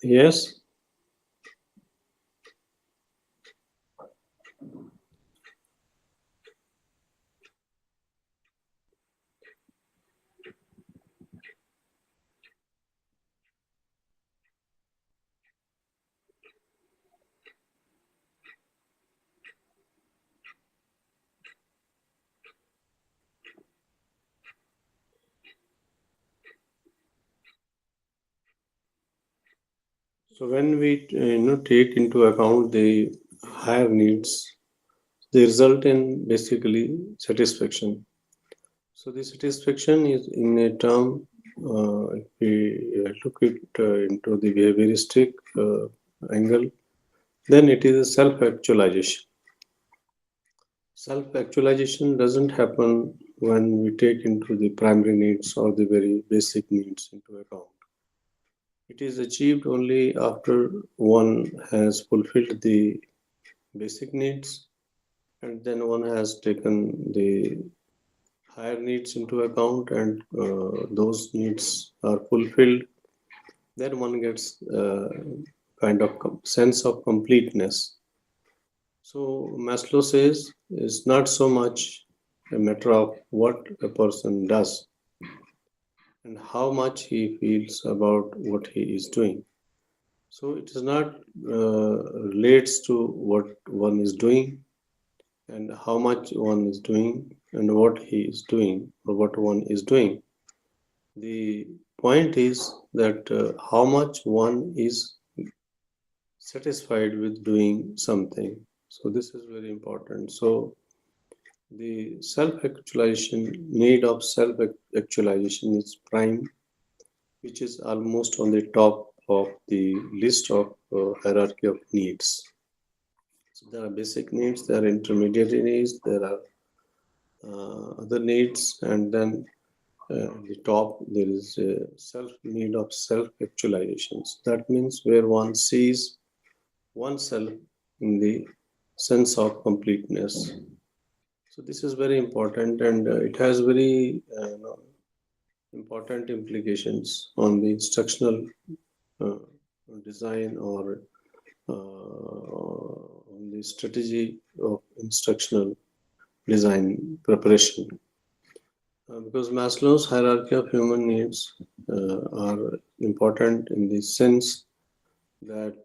Yes. So when we take into account the higher needs, they result in basically satisfaction. So the satisfaction is in a term, if we look it into the behavioristic angle, then it is a self-actualization. Self-actualization doesn't happen when we take into the primary needs or the very basic needs into account. It is achieved only after one has fulfilled the basic needs and then one has taken the higher needs into account and those needs are fulfilled, then one gets kind of sense of completeness. So Maslow says it's not so much a matter of what a person does and how much he feels about what he is doing. So it is not relates to what one is doing and how much one is doing and what he is doing or what one is doing. The point is that how much one is satisfied with doing something. So this is very important. So the self-actualization, need of self-actualization is prime, which is almost on the top of the list of hierarchy of needs. So there are basic needs, there are intermediate needs, there are other needs, and then the top there is a self need of self-actualizations. That means where one sees oneself in the sense of completeness. So this is very important, and it has very important implications on the instructional uh, design or on the strategy of instructional design preparation. Because Maslow's hierarchy of human needs are important in the sense that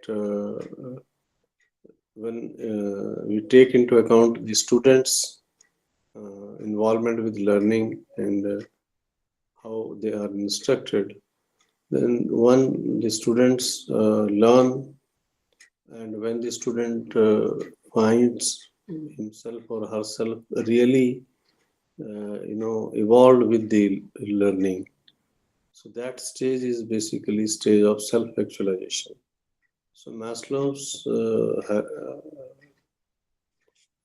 when we take into account the students' involvement with learning and how they are instructed, then one the students learn, and when the student finds himself or herself really evolved with the learning, so that stage is basically stage of self-actualization. So Maslow's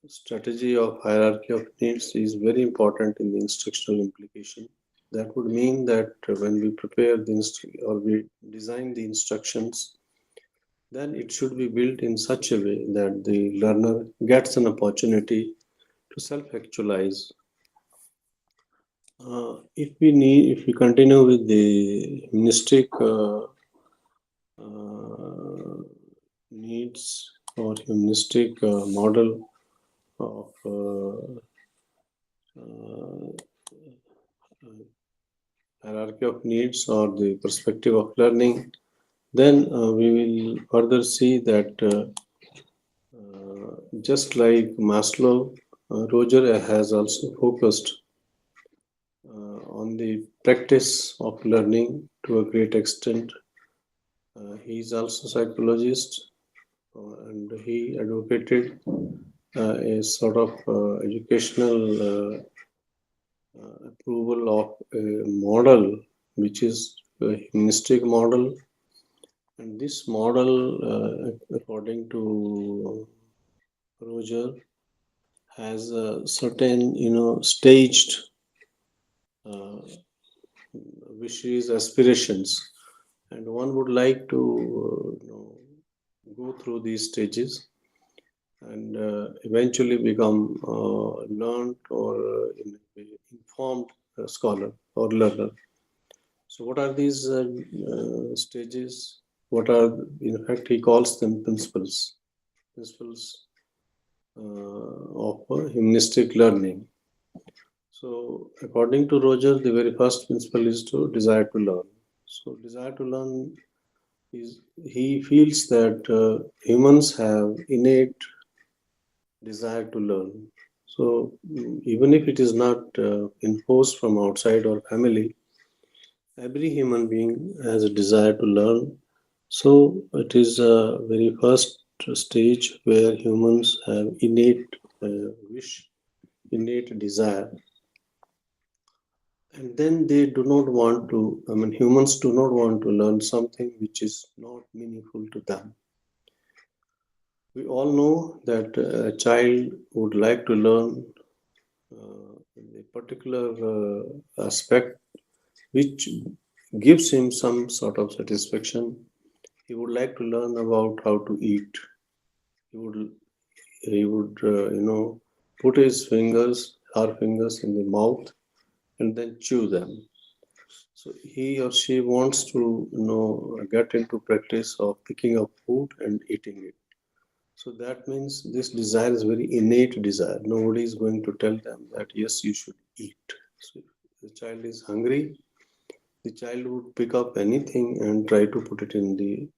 strategy of hierarchy of needs is very important in the instructional implication. That would mean that when we prepare or we design the instructions, then it should be built in such a way that the learner gets an opportunity to self-actualize. If we continue with the humanistic needs or humanistic model of hierarchy of needs or the perspective of learning, then we will further see that just like Maslow, Roger has also focused on the practice of learning to a great extent. He is also psychologist and he advocated a sort of educational approval of a model which is a humanistic model, and this model according to Roger has a certain staged uh, wishes, aspirations, and one would like to go through these stages and eventually become learned or informed scholar or learner. So, what are these stages? what are, in fact, he calls them principles of humanistic learning. So, according to Roger, the very first principle is to desire to learn. So, desire to learn is, he feels that humans have innate desire to learn. So, even if it is not imposed from outside or family, every human being has a desire to learn. So, it is a very first stage where humans have innate wish, innate desire, and then they do not want to, I mean, humans do not want to learn something which is not meaningful to them. We all know that a child would like to learn a particular aspect which gives him some sort of satisfaction. He would like to learn about how to eat. He would put his fingers, our fingers, in the mouth and then chew them. So he or she wants to get into practice of picking up food and eating it. So that means this desire is very innate desire. Nobody is going to tell them that yes, you should eat. So if the child is hungry, the child would pick up anything and try to put it in the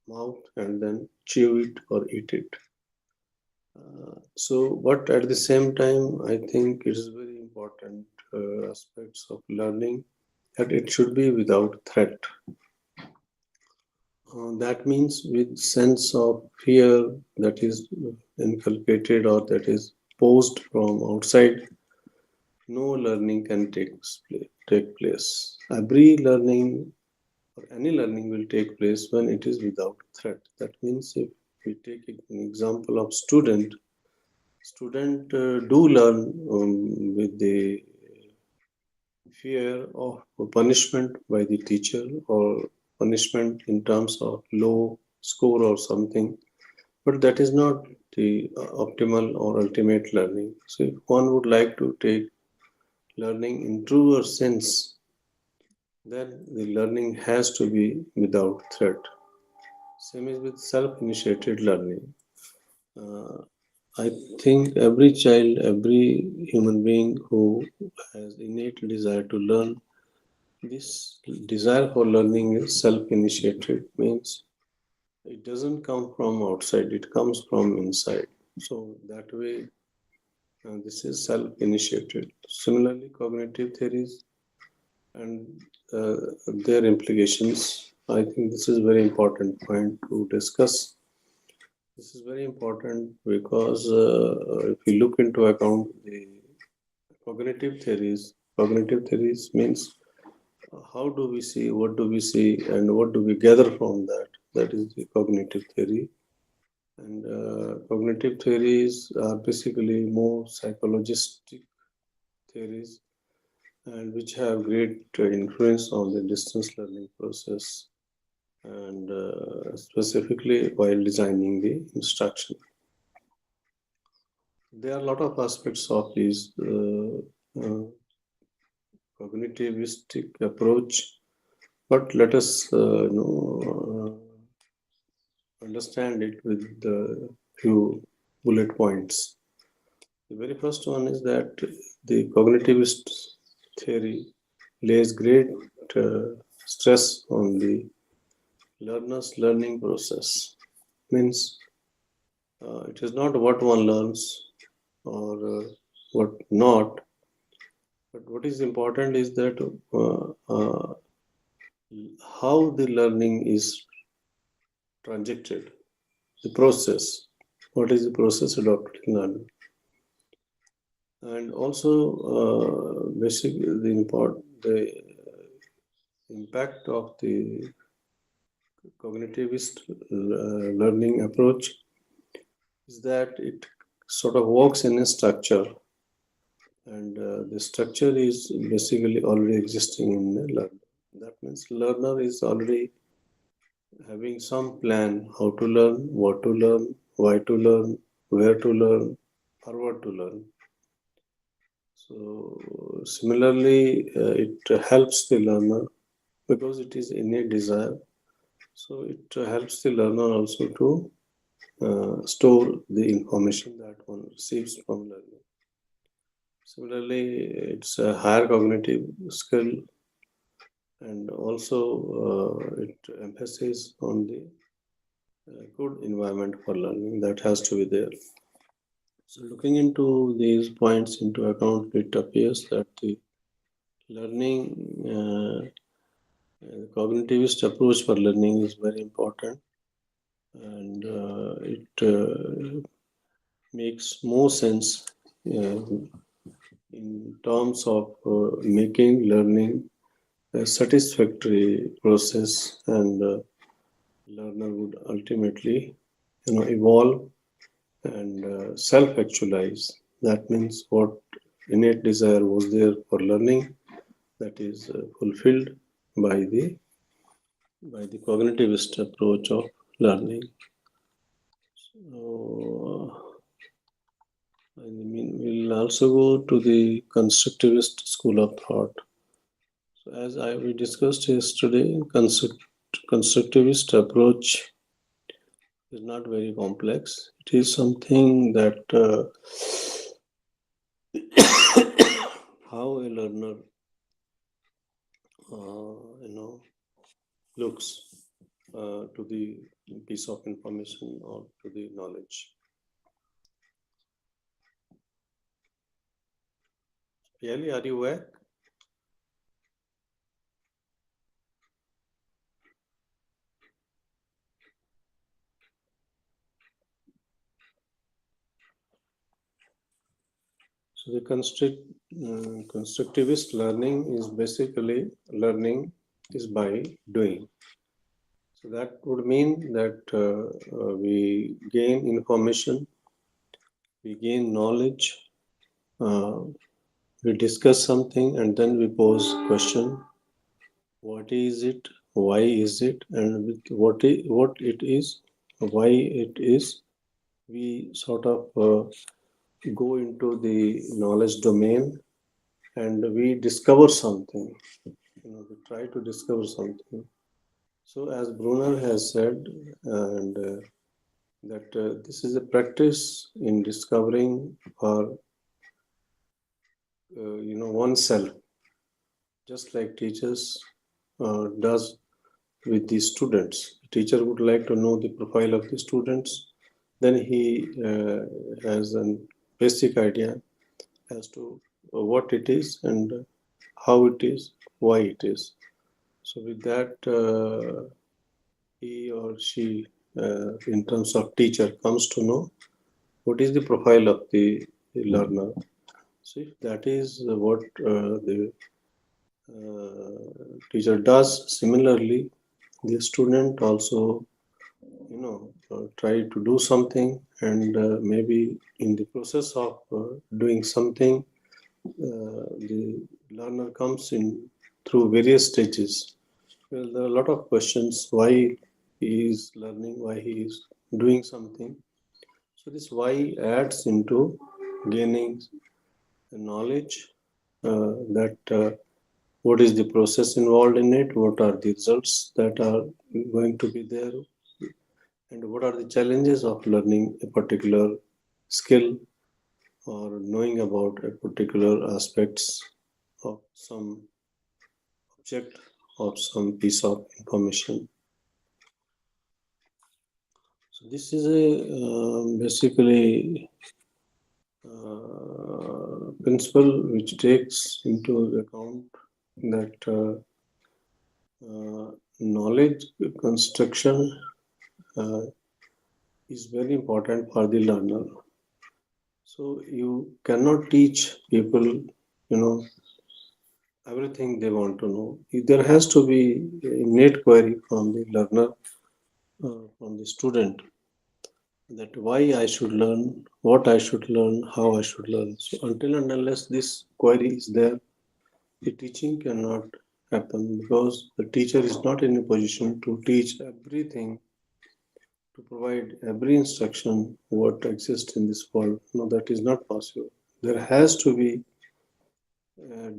mouth and then chew it or eat it. But at the same time, I think it is very important aspects of learning that it should be without threat. That means with sense of fear that is inculcated or that is posed from outside, no learning can take place. Every learning or any learning will take place when it is without threat. That means if we take an example of student do learn with the fear of punishment by the teacher or punishment in terms of low score or something, but that is not the optimal or ultimate learning. So if one would like to take learning in truer sense, then the learning has to be without threat. Same is with self-initiated learning. Uh, I think every child, every human being who has innate desire to learn, this desire for learning is self-initiated, means it doesn't come from outside, it comes from inside. So that way, this is self-initiated. Similarly, cognitive theories and uh, their implications, I think this is very important point to discuss. This is very important because if you look into account the cognitive theories means how do we see, what do we see, and what do we gather from that? That is the cognitive theory. And cognitive theories are basically more psychologistic theories and which have great influence on the distance learning process and specifically while designing the instruction. There are a lot of aspects of this cognitivistic approach, but let us understand it with the few bullet points. The very first one is that the cognitivist theory lays great stress on the learner's learning process. Means it is not what one learns or what not, but what is important is that how the learning is transacted, the process. What is the process adopted in learning? And also, basically, the impact of the cognitivist learning approach is that it sort of works in a structure, and the structure is basically already existing in the learner. That means learner is already having some plan how to learn, what to learn, why to learn, where to learn, or what to learn. So similarly, it helps the learner because it is innate desire So it helps the learner also to store the information that one receives from learning. Similarly, it's a higher cognitive skill, and also it emphasizes on the good environment for learning that has to be there. So looking into these points into account, it appears that the learning, the cognitivist approach for learning is very important, and it makes more sense in terms of making learning a satisfactory process, and learner would ultimately, evolve and self-actualize. That means what innate desire was there for learning, that is fulfilled by the cognitivist approach of learning. So, I mean, we'll also go to the constructivist school of thought. So, as we discussed yesterday, constructivist approach is not very complex. It is something that how a learner, looks to the piece of information or to the knowledge. Really, are you aware? So the constructivist learning is basically learning is by doing. So that would mean that we gain information, we gain knowledge, uh, we discuss something, and then we pose question: what is it? Why is it? And with what it is, why it is, we sort of go into the knowledge domain and we discover something. We try to discover something. So, as Brunner has said, and that this is a practice in discovering or oneself, just like teachers does with the students. The teacher would like to know the profile of the students. Then he has a basic idea as to what it is and how it is, why it is. So with that, he or she, in terms of teacher, comes to know what is the profile of the learner. So if that is what the teacher does, similarly, the student also, try to do something, and maybe in the process of doing something, the learner comes in through various stages. Well, there are a lot of questions why he is learning, why he is doing something. So this why adds into gaining knowledge, that what is the process involved in it, what are the results that are going to be there, and what are the challenges of learning a particular skill or knowing about a particular aspects of some object or some piece of information. So this is a basically principle which takes into account that knowledge construction uh, is very important for the learner. So you cannot teach people, everything they want to know. There has to be a innate query from the learner, from the student, that why I should learn, what I should learn, how I should learn. So until and unless this query is there, the teaching cannot happen, because the teacher is not in a position to teach everything, to provide every instruction what exists in this world. No, that is not possible. There has to be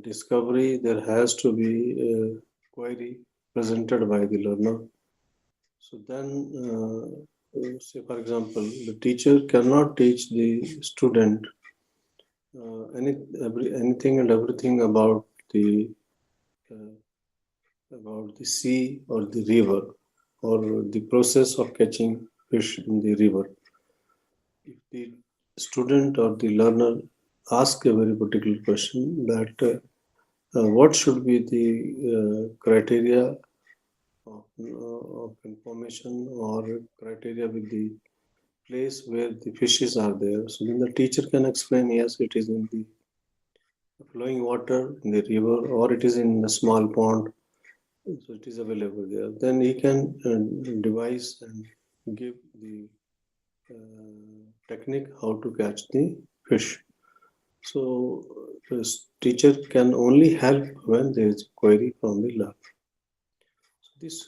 discovery, there has to be a query presented by the learner, So then, say for example, the teacher cannot teach the student anything and everything uh, about the sea or the river or the process of catching fish in the river. If the student or the learner ask a very particular question that what should be the criteria of information or criteria with the place where the fishes are there. So then the teacher can explain, yes, it is in the flowing water in the river or it is in a small pond. So it is available there. Then he can devise and give the technique how to catch the fish. So the teacher can only help when there is query from the learner. So this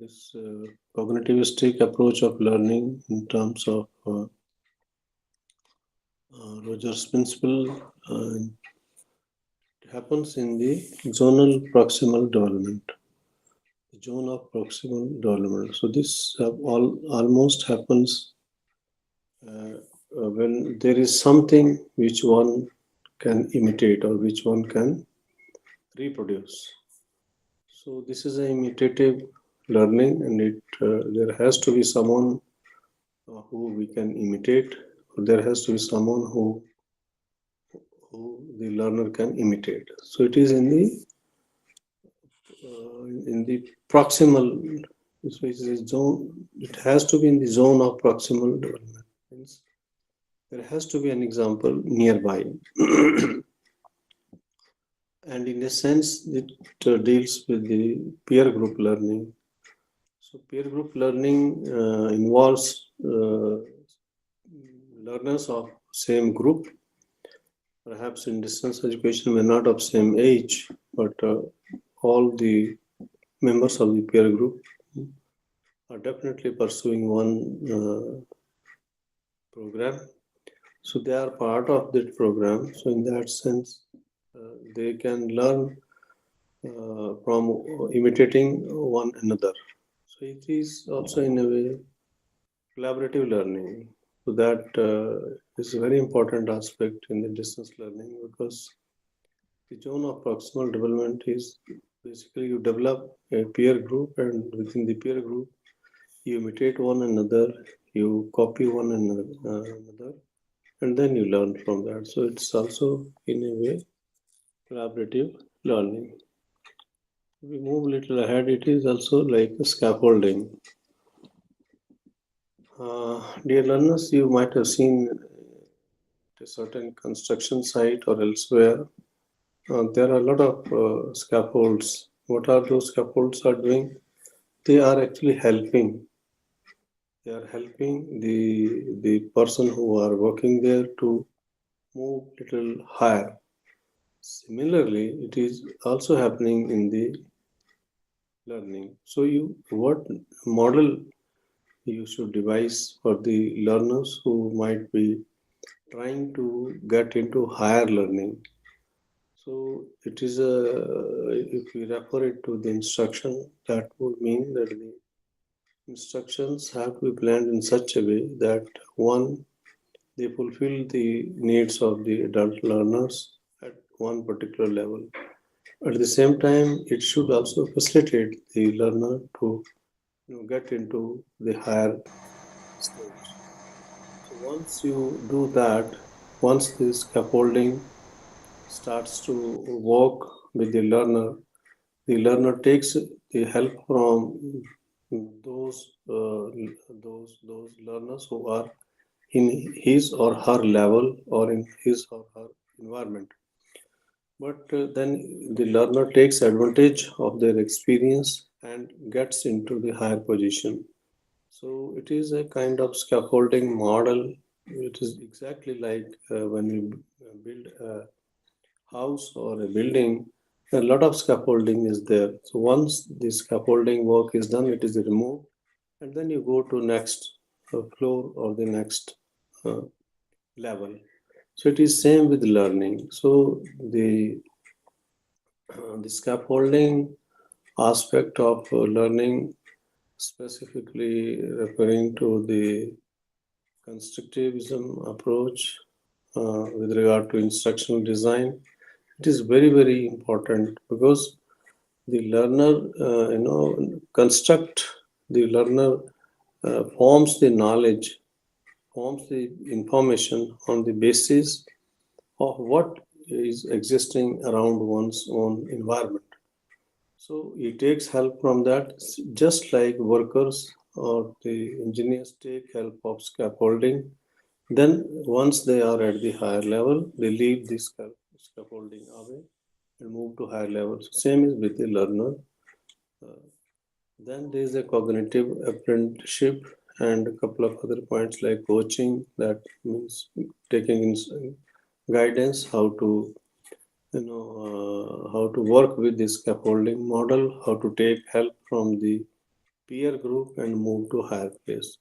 this cognitivistic approach of learning in terms of Rogers principle it happens in the zonal proximal development. The zone of proximal development. So this almost happens when there is something which one can imitate or which one can reproduce. So this is an imitative learning, and there has to be someone who we can imitate, or there has to be someone who the learner can imitate. So it is in the proximal, so it is a zone. It has to be in the zone of proximal development. Means there has to be an example nearby, and in a sense, it deals with the peer group learning. So peer group learning involves learners of same group, perhaps in distance education may not of same age, but all the members of the peer group are definitely pursuing one program. So they are part of that program. So in that sense, they can learn from imitating one another. So it is also in a way collaborative learning. So that is a very important aspect in the distance learning, because the zone of proximal development is basically you develop a peer group, and within the peer group you imitate one another, you copy one another, and then you learn from that. So it's also in a way collaborative learning. We move a little ahead, it is also like a scaffolding. Dear learners, you might have seen at a certain construction site or elsewhere, there are a lot of scaffolds. What are those scaffolds are doing? They are actually helping. They are helping the person who are working there to move little higher. Similarly, it is also happening in the learning. So what model you should devise for the learners who might be trying to get into higher learning. So it is if we refer it to the instruction, that would mean that the instructions have to be planned in such a way that one, they fulfill the needs of the adult learners at one particular level. At the same time, it should also facilitate the learner to get into the higher stage. So once you do that, once the scaffolding starts to work with the learner takes the help from those those learners who are in his or her level or in his or her environment. But then the learner takes advantage of their experience and gets into the higher position. So it is a kind of scaffolding model. It is exactly like when you build a house or a building, a lot of scaffolding is there. So once the scaffolding work is done, it is removed, and then you go to next floor or the next uh, level. So it is same with learning. So the scaffolding aspect of learning, specifically referring to the constructivism approach with regard to instructional design, it is very, very important because the learner, construct the learner forms the knowledge, forms the information on the basis of what is existing around one's own environment. So he takes help from that, just like workers or the engineers take help of scaffolding. Then, once they are at the higher level, they leave this scaffolding away and move to higher levels. Same is with the learner. Uh, then there is a cognitive apprenticeship and a couple of other points like coaching. That means taking in guidance how to work with this scaffolding model, how to take help from the peer group and move to higher place.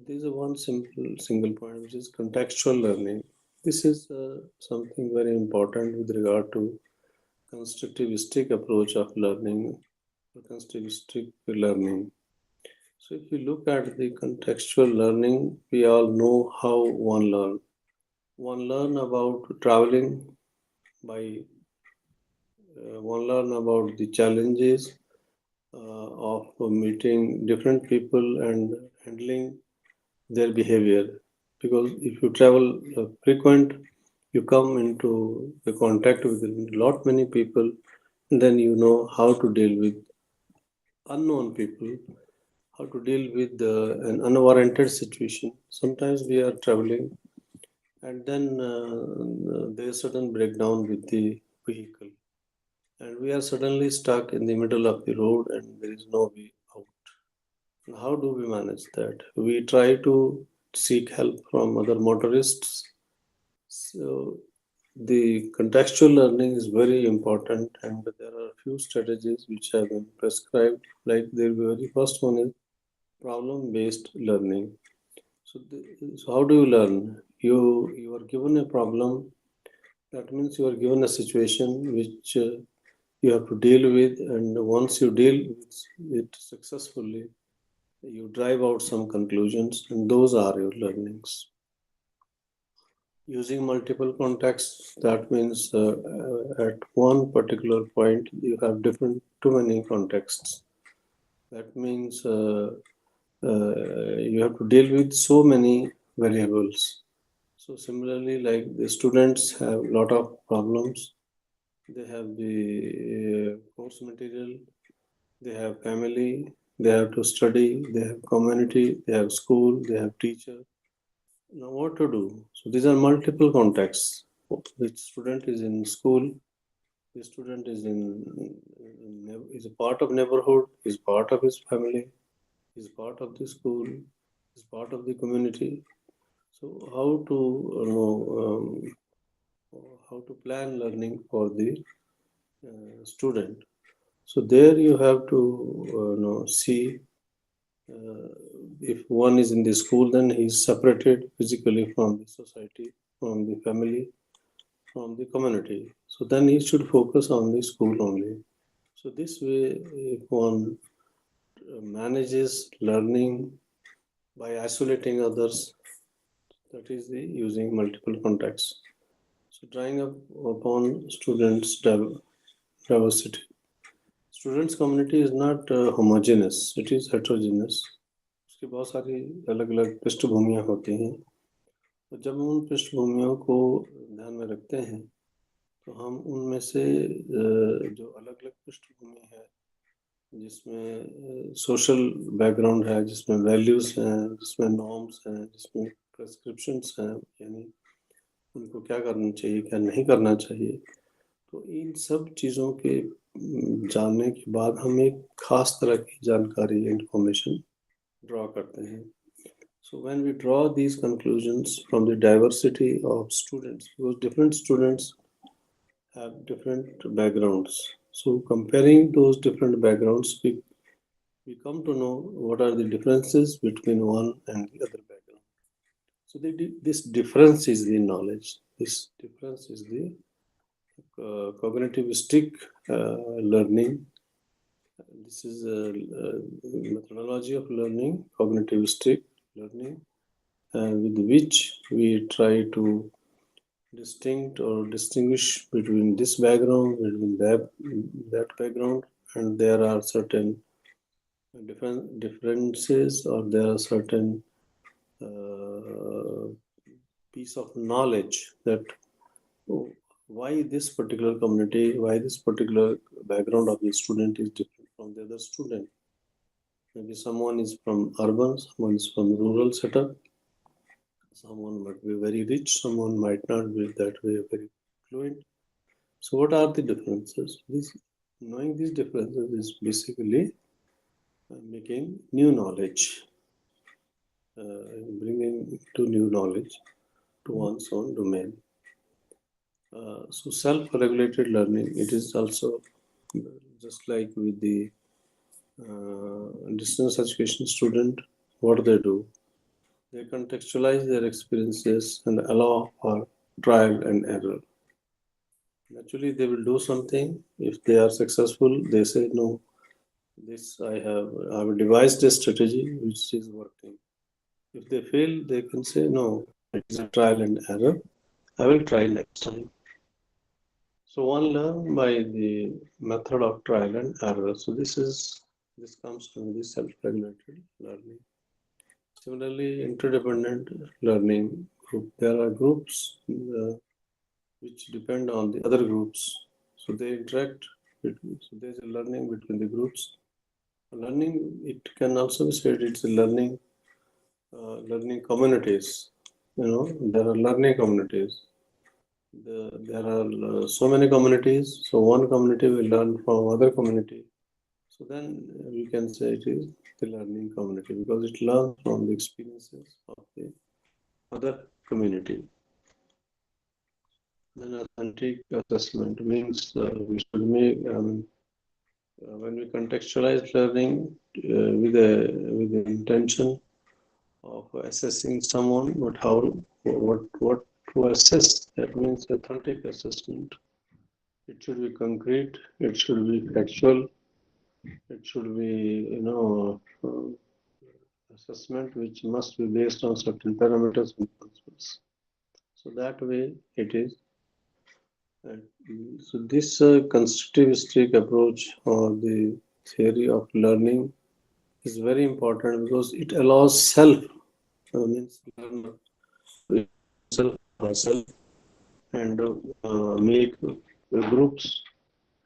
There is a one simple single point which is contextual learning. This is something very important with regard to constructivistic approach of learning, constructivistic learning. So if you look at the contextual learning, we all know how one learn. One learn about traveling by one learn about the challenges of meeting different people and handling their behavior. Because if you travel frequent, you come into the contact with a lot many people, and then you know how to deal with unknown people, how to deal with an unwarranted situation. Sometimes we are traveling, and then there is sudden breakdown with the vehicle, and we are suddenly stuck in the middle of the road, and there is no way out. And how do we manage that? We try to seek help from other motorists. So the contextual learning is very important, and there are a few strategies which have been prescribed. Like the very first one is problem-based learning. So how do you learn? You are given a problem. That means you are given a situation which you have to deal with, and once you deal with it successfully, you drive out some conclusions, and those are your learnings. Using multiple contexts, that means at one particular point you have different too many contexts. That means you have to deal with so many variables. So similarly, like the students have a lot of problems. They have the course material, they have family, they have to study, they have community, they have school, they have teacher. Now what to do? So these are multiple contexts. The student is in school, the student is a part of neighborhood, is part of his family, is part of the school, is part of the community. So how to plan learning for the student. So there you have to see uh, if one is in the school, then he is separated physically from the society, from the family, from the community. So then he should focus on the school only. So this way, if one manages learning by isolating others, that is the using multiple contexts. So drawing up upon students' diversity. Students community is not homogeneous, it is heterogeneous. उसकी बहुत सारी अलग अलग पृष्ठभूमियाँ होती हैं, तो जब हम उन पृष्ठभूमियों को ध्यान में रखते हैं तो हम उनमें से जो अलग अलग पृष्ठभूमि है, जिसमें सोशल बैकग्राउंड है, जिसमें वैल्यूज़ हैं, जिसमें नॉर्म्स हैं, जिसमें प्रेस्क्रिप्शंस हैं, यानी उनको क्या करना चाहिए, क्या नहीं करना चाहिए, तो इन सब चीज़ों के जानने के बाद हम एक खास तरह की जानकारी, इंफॉर्मेशन ड्रॉ करते हैं. So when we draw these conclusions from the diversity of students, because different students have different backgrounds. So comparing those different backgrounds, we come to know what are the differences between one and the other background. So this difference is the knowledge. This difference is the cognitivistic learning. This is a methodology of learning, cognitivistic learning, with which we try to distinct or distinguish between this background, between that background, and there are certain differences, or there are certain uh, piece of knowledge that oh, why this particular community, why this particular background of the student is different from the other student. Maybe someone is from urban, someone is from rural setup, someone might be very rich, someone might not be that way very fluent. So what are the differences? Knowing these differences is basically making new knowledge, bringing to new knowledge to one's own domain. So self-regulated learning, it is also just like with the distance education student, what they do. They contextualize their experiences and allow for trial and error. Naturally, they will do something. If they are successful, they say, no, this I have devised a strategy which is working. If they fail, they can say, no, it is a trial and error. I will try next time. So one learn by the method of trial and error. So this comes from the self-regulated learning. Similarly, interdependent learning group. There are groups which depend on the other groups. So they interact. So there's a learning between the groups. Learning, it can also be said it's a learning communities. There are learning communities. There are so many communities. So one community will learn from other community. So then we can say it is the learning community because it learns from the experiences of the other community. Then authentic assessment means we should make when we contextualize learning with the intention of assessing someone, but what to assess? That means authentic assessment. It should be concrete. It should be factual. It should be assessment which must be based on certain parameters and principles. So that way it is. So this constructivistic approach or the theory of learning is very important because it allows means learner to self herself and make groups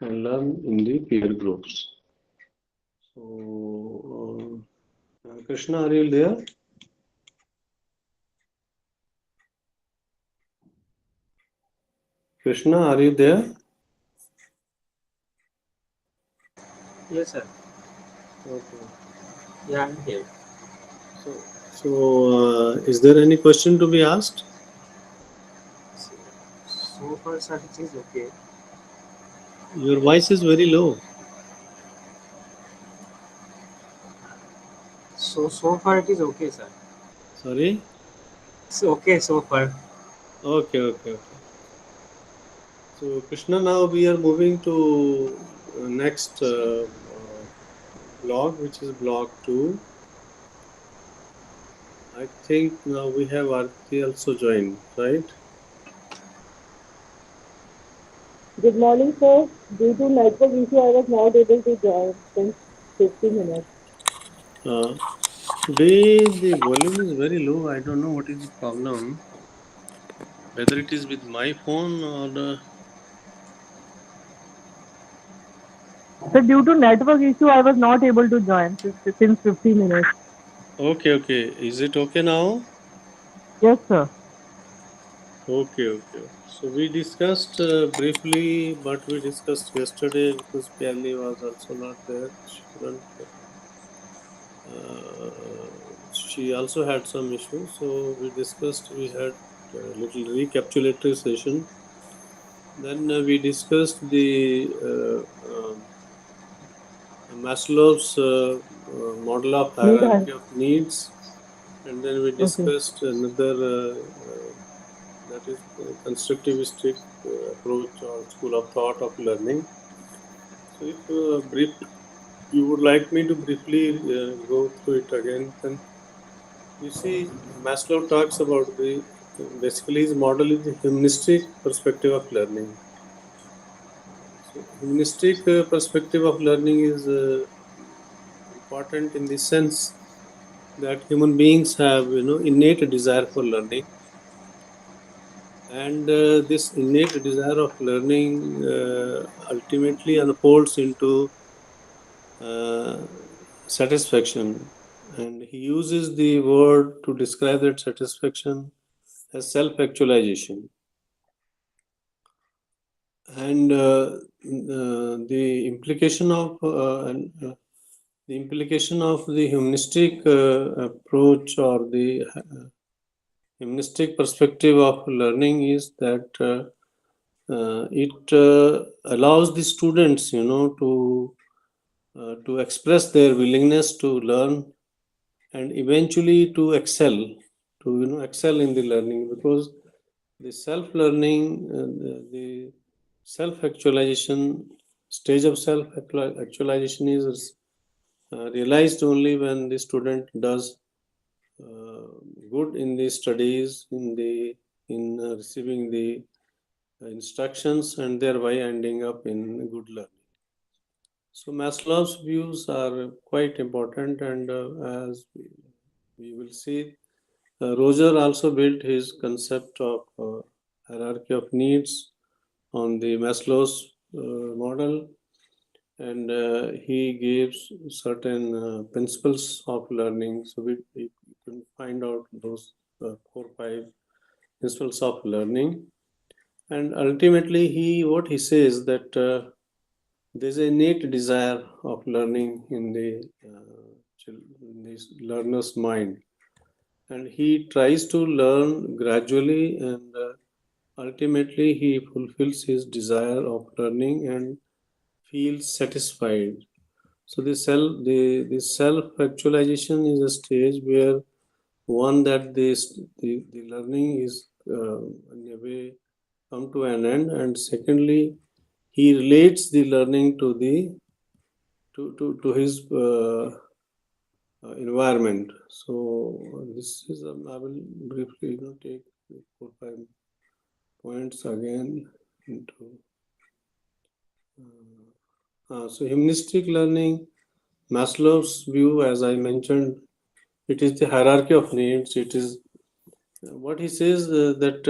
and learn in the peer groups. So, Krishna, are you there? Krishna, are you there? Yes, sir. Okay. Yeah, I'm here. So, is there any question to be asked? So far, sir, it is okay. Your voice is very low. So far it is okay, sir. Sorry? It's okay so far. Okay. So, Krishna, now we are moving to next blog, which is blog 2. I think now we have Arti also joined, right? Good morning, sir. Due to network issue, I was not able to join since 50 minutes. Today the volume is very low. I don't know what is the problem. Whether it is with my phone or So due to network issue, I was not able to join since 50 minutes. okay. Is it okay now? Yes, sir. Okay. So we discussed briefly, but we discussed yesterday because Piali was also not there. She couldn't. She also had some issues, so we discussed. We had a little recapitulatory session. Then we discussed the Maslow's model of Need hierarchy of needs, and then we Okay. discussed another that is constructivistic approach or school of thought of learning. So, if brief, you would like me to briefly go through it again, then you see, Maslow talks about the basically his model is the humanistic perspective of learning. So, humanistic perspective of learning is important in the sense that human beings have, innate desire for learning, and this innate desire of learning ultimately unfolds into uh, satisfaction, and he uses the word to describe that satisfaction as self-actualization. And the implication of the implication of the humanistic approach or the humanistic perspective of learning is that it allows the students, to express their willingness to learn and eventually to excel, to excel in the learning, because the self learning, the self actualization stage of self actualization is realized only when the student does uh, good in the studies, in receiving the instructions, and thereby ending up in good learning. So Maslow's views are quite important, and as we will see, Roger also built his concept of hierarchy of needs on the Maslow's model, and he gives certain principles of learning. So we can find out those 4 or 5 principles of learning, and ultimately he what he says that there's a innate desire of learning in in the learner's mind, and he tries to learn gradually, and ultimately he fulfills his desire of learning and feels satisfied. So the self actualization is a stage where one that the learning is in a way come to an end, and secondly he relates the learning to his environment. So this is I will briefly take 4 or 5 points again into. So humanistic learning, Maslow's view, as I mentioned, it is the hierarchy of needs. It is what he says that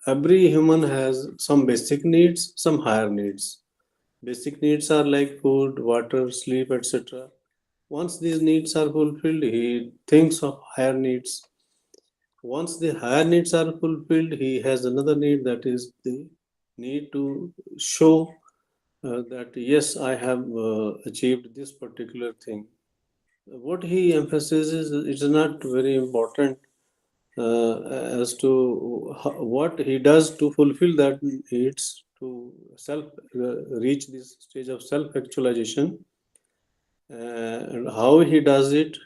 every human has some basic needs, some higher needs. Basic needs are like food, water, sleep, etc. Once these needs are fulfilled, he thinks of higher needs. Once the higher needs are fulfilled, he has another need, that is the need to show that yes, I have achieved this particular thing. What he emphasizes, it is not very important as to what he does to fulfill that needs to self reach this stage of self actualization, and how he does it,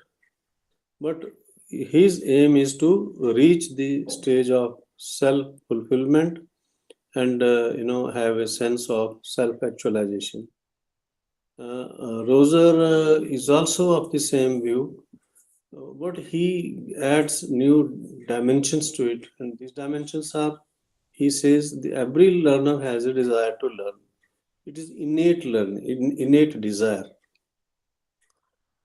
but his aim is to reach the stage of self fulfillment, and have a sense of self actualization. Roser is also of the same view, but he adds new dimensions to it, and these dimensions are, he says, every learner has a desire to learn. It is innate learning, innate desire,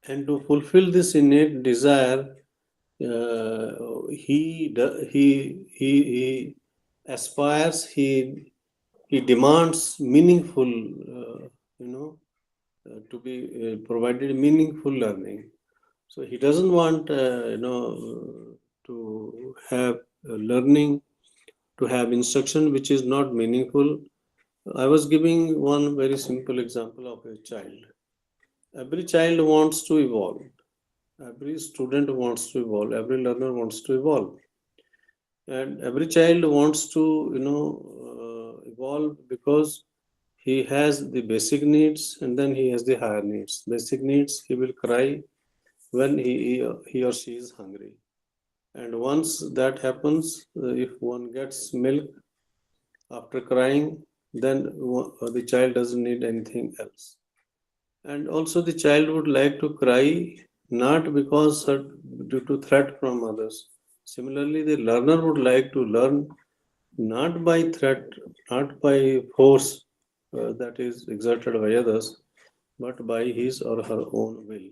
and to fulfill this innate desire, he aspires, he demands meaningful, you know, to be provided meaningful learning. So he doesn't want, to have learning, to have instruction which is not meaningful. I was giving one very simple example of a child. Every child wants to evolve. Every student wants to evolve. Every learner wants to evolve. And every child wants to, evolve because he has the basic needs and then he has the higher needs. Basic needs, he will cry when he or she is hungry. And once that happens, if one gets milk after crying, then the child doesn't need anything else. And also the child would like to cry not because due to threat from others. Similarly, the learner would like to learn not by threat, not by force that is exerted by others, but by his or her own will.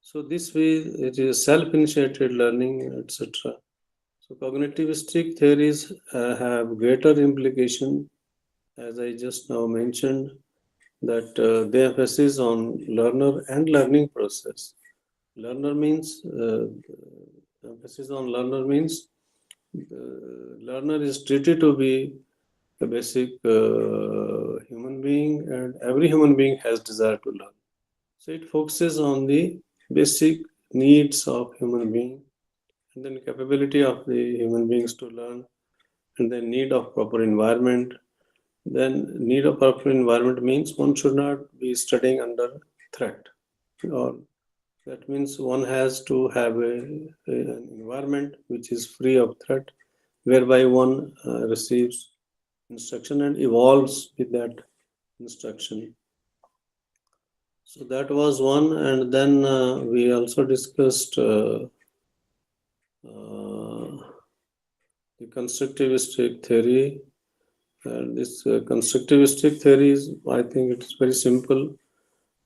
So this way, it is self-initiated learning, etc. So cognitivistic theories have greater implication, as I just now mentioned, that they emphasis on learner and learning process. Learner means emphasis on learner means the learner is treated to be a basic human being, and every human being has desire to learn. So it focuses on the basic needs of human being, and then capability of the human beings to learn, and then need of proper environment. Then need of proper environment means one should not be studying under threat, or that means one has to have an environment which is free of threat, whereby one receives instruction and evolves with that instruction. So that was one, and then we also discussed the constructivistic theory. And this constructivistic theory is, I think, it's very simple.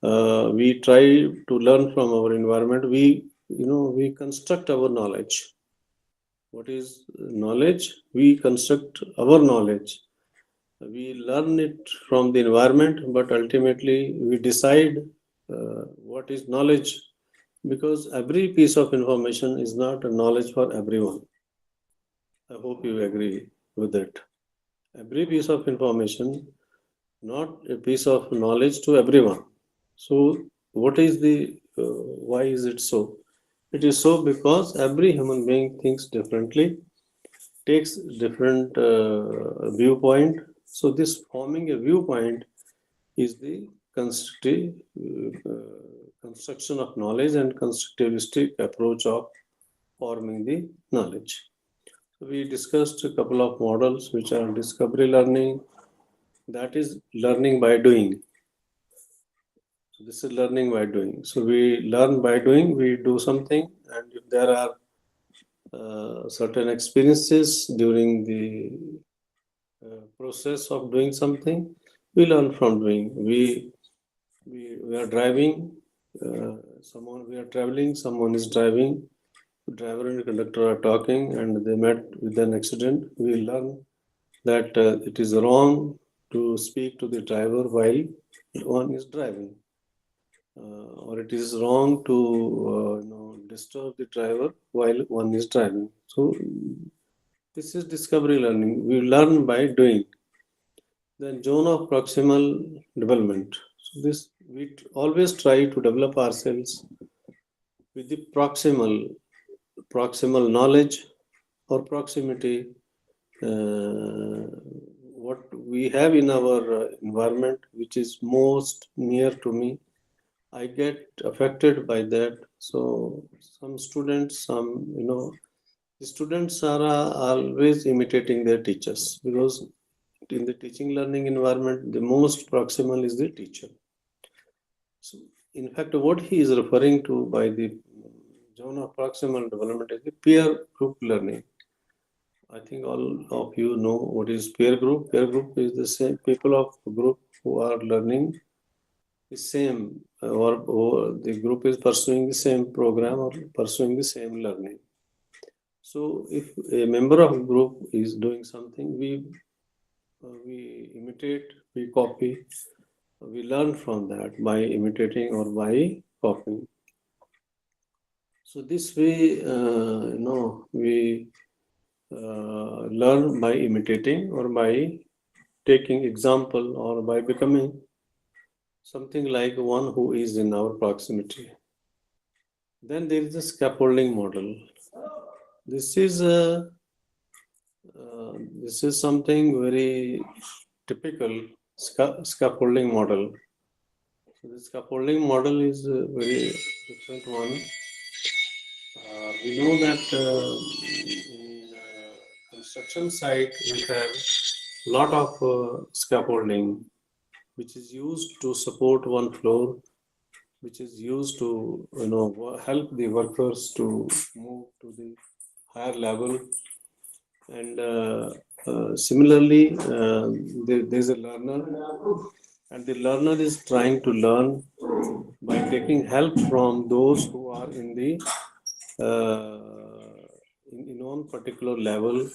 We try to learn from our environment. We construct our knowledge. What is knowledge? We construct our knowledge. We learn it from the environment, but ultimately we decide what is knowledge, because every piece of information is not a knowledge for everyone. I hope you agree with that. Every piece of information, not a piece of knowledge to everyone. So, what is why is it so? It is so because every human being thinks differently, takes different viewpoint. So, this forming a viewpoint is the construction of knowledge and constructivistic approach of forming the knowledge. So we discussed a couple of models which are discovery learning, that is learning by doing. So this is learning by doing. So we learn by doing, we do something, and if there are certain experiences during the process of doing something, we learn from doing. We are driving, someone we are traveling, someone is driving, driver and conductor are talking, and they met with an accident. We learn that it is wrong to speak to the driver while one is driving, or it is wrong to disturb the driver while one is driving. So this is discovery learning. We learn by doing. Then zone of proximal development. So this we always try to develop ourselves with the proximal knowledge or proximity, what we have in our environment, which is most near to me. I get affected by that. So some students, the students are always imitating their teachers, because in the teaching learning environment, the most proximal is the teacher. So, in fact, what he is referring to by the zone of proximal development is the peer group learning. I think all of you know what is peer group. Peer group is the same people of group who are learning the same, or the group is pursuing the same program or pursuing the same learning. So, if a member of group is doing something, we imitate, we copy, we learn from that by imitating or by copying. So this way, we learn by imitating or by taking example or by becoming something like one who is in our proximity. Then there is a scaffolding model. This is a this is something very typical scaffolding model. So the scaffolding model is a very different one. We know that in construction site we have lot of scaffolding. which is used to support one floor, which is used to help the workers to move to the higher level. And similarly, there's a learner, and the learner is trying to learn by taking help from those who are in the in one particular level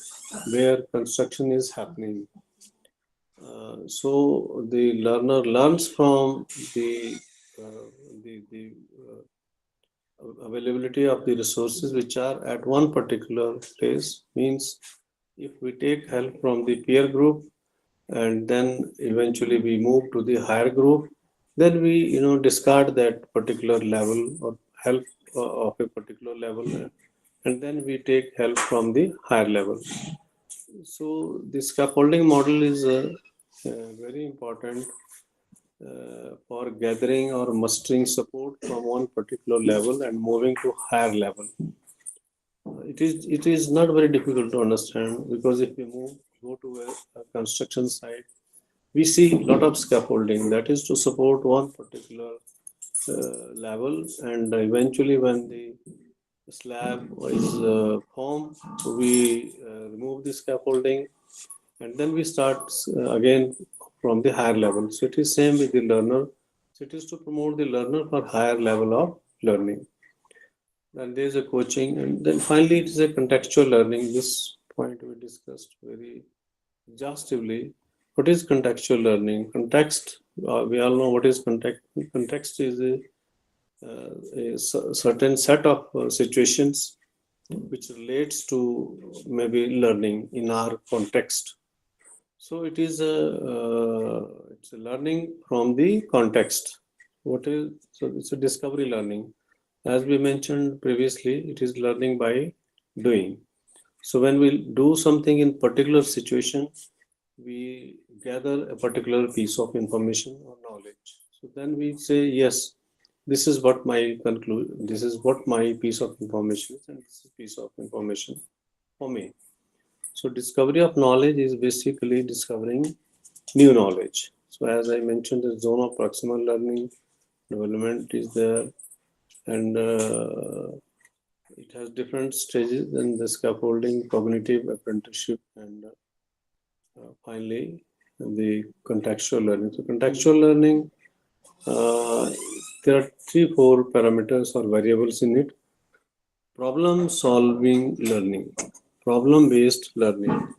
where construction is happening. So the learner learns from the uh, the availability of the resources which are at one particular place. Means if we take help from the peer group and then eventually we move to the higher group, then we discard that particular level or help of a particular level, and then we take help from the higher level. So the scaffolding model is very important for gathering or mustering support from one particular level and moving to higher level. It is not very difficult to understand, because if we go to a construction site, we see a lot of scaffolding that is to support one particular level, and eventually when the slab is formed, we remove the scaffolding, and then we start again from the higher level. So it is same with the learner. So it is to promote the learner for higher level of learning. Then there is a coaching, and then finally it is a contextual learning. This point we discussed very exhaustively. What is contextual learning? Context, we all know what is context. Context is a certain set of situations which relates to maybe learning in our context. So it's a learning from the context. So it's a discovery learning. As we mentioned previously, it is learning by doing. So when we do something in particular situation, we gather a particular piece of information or knowledge. So then we say, yes, this is what my conclude. This is what my piece of information is, and this is piece of information for me. So discovery of knowledge is basically discovering new knowledge. So as I mentioned, the zone of proximal learning development is there, and it has different stages in the scaffolding, cognitive apprenticeship, and finally the contextual learning. So contextual learning, uh, there are 3-4 parameters or variables in it. Problem solving learning, problem based learning.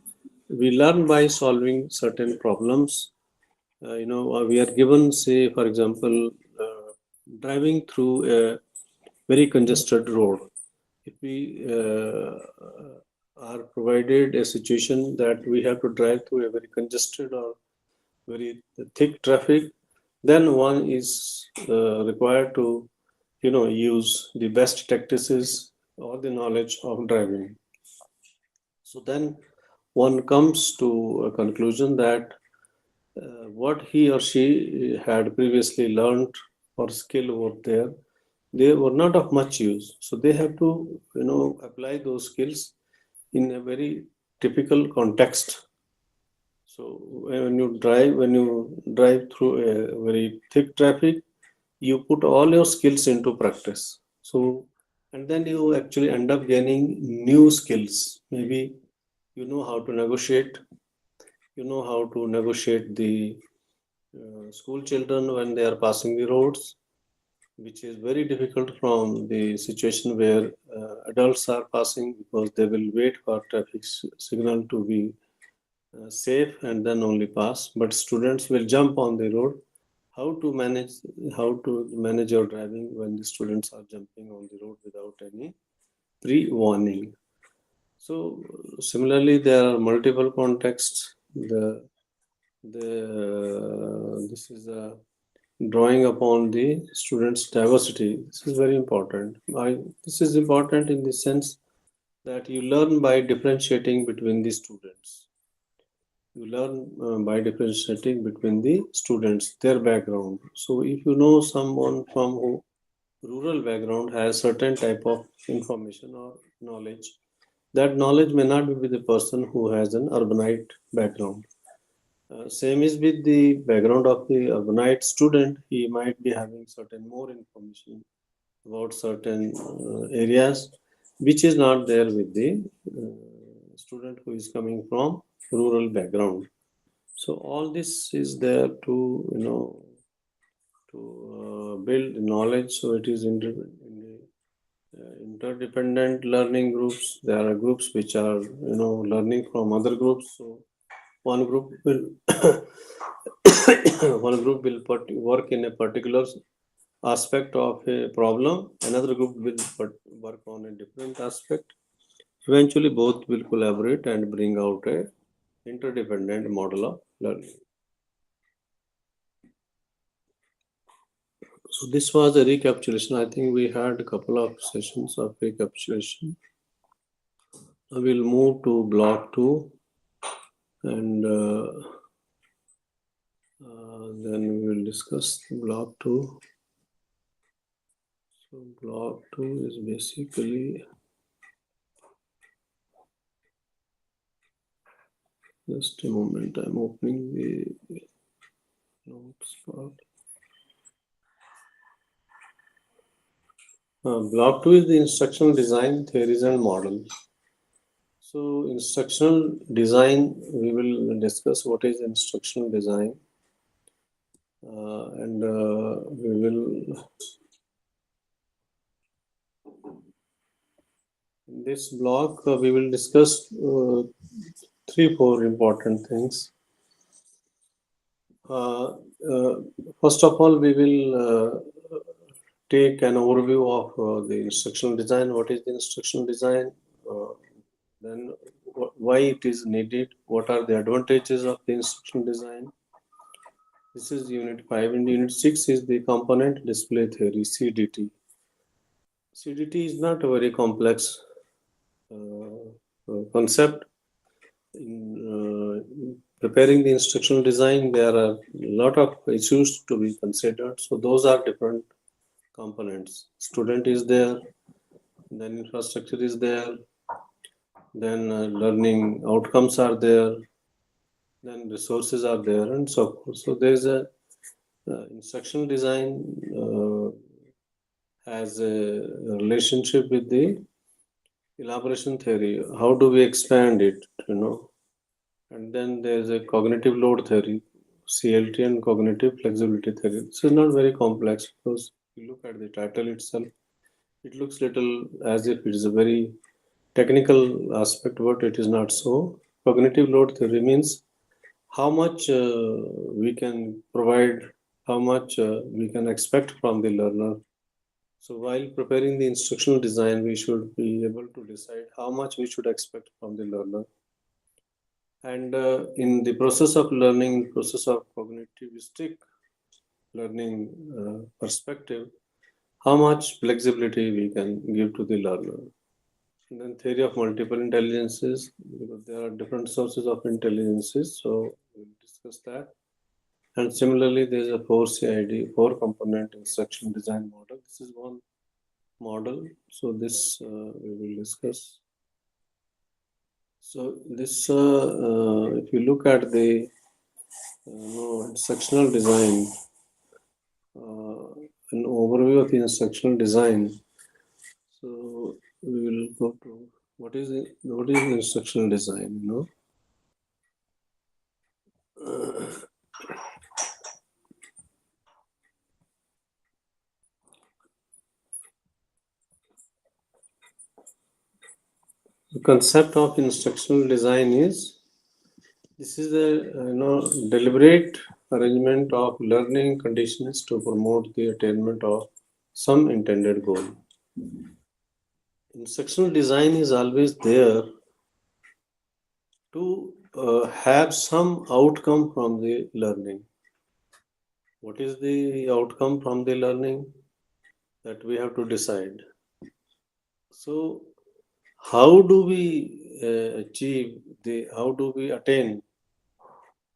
We learn by solving certain problems. We are given, say, for example, driving through a very congested road. If we are provided a situation that we have to drive through a very congested or very thick traffic, then one is required to, use the best tactics or the knowledge of driving. So then one comes to a conclusion that what he or she had previously learned or skill over there, they were not of much use. So they have to, apply those skills in a very typical context. So when you drive through a very thick traffic, you put all your skills into practice. So, and then you actually end up gaining new skills. Maybe you know how to negotiate. You know how to negotiate the school children when they are passing the roads, which is very difficult from the situation where adults are passing, because they will wait for traffic signal to be safe and then only pass. But students will jump on the road. How to manage your driving when the students are jumping on the road without any pre-warning. So similarly, there are multiple contexts. This is a drawing upon the students' diversity. This is very important. This is important in the sense that you learn by differentiating between the students. You learn by differentiating between the students, their background. So if you know someone from who rural background has certain type of information or knowledge, that knowledge may not be with the person who has an urbanite background. Same is with the background of the urbanite student. He might be having certain more information about certain areas, which is not there with the student who is coming from rural background. So all this is there to build knowledge. So it is interdependent learning groups. There are groups which are learning from other groups. So one group will one group will work in a particular aspect of a problem. Another group will work on a different aspect. Eventually, both will collaborate and bring out a interdependent model of learning. So this was a recapitulation. I think we had a couple of sessions of recapitulation. I will move to block 2 and then we will discuss block 2. So block 2 is basically just a moment. I'm opening the notes part. Block 2 is the instructional design, theories and models. So instructional design, we will discuss what is instructional design, and we will, in this block, we will discuss 3-4 important things. First of all, we will take an overview of the instructional design. What is the instructional design? Then why it is needed? What are the advantages of the instructional design? This is Unit 5, and Unit 6 is the component display theory, CDT. CDT is not a very complex concept. In preparing the instructional design, there are a lot of issues to be considered. So those are different components. Student is there, then infrastructure is there, then learning outcomes are there, then resources are there, and so forth. So there is a instructional design has a relationship with the elaboration theory. How do we expand it? And then there is a cognitive load theory, CLT, and cognitive flexibility theory. This is not very complex because if you look at the title itself, it looks little as if it is a very technical aspect, but it is not so. Cognitive load theory means how much we can provide, how much we can expect from the learner. So while preparing the instructional design, we should be able to decide how much we should expect from the learner. And in the process of learning, process of cognitivistic learning perspective, how much flexibility we can give to the learner. And then theory of multiple intelligences, because there are different sources of intelligences, so we'll discuss that. And similarly, there is a 4CID, 4-component instruction design model. This is one model, so this we will discuss. So this, if you look at the instructional design, an overview of the instructional design. So we will go to what is instructional design. The concept of instructional design is this is a deliberate arrangement of learning conditions to promote the attainment of some intended goal. Instructional design is always there to have some outcome from the learning. What is the outcome from the learning? That we have to decide. So how do we achieve how do we attain,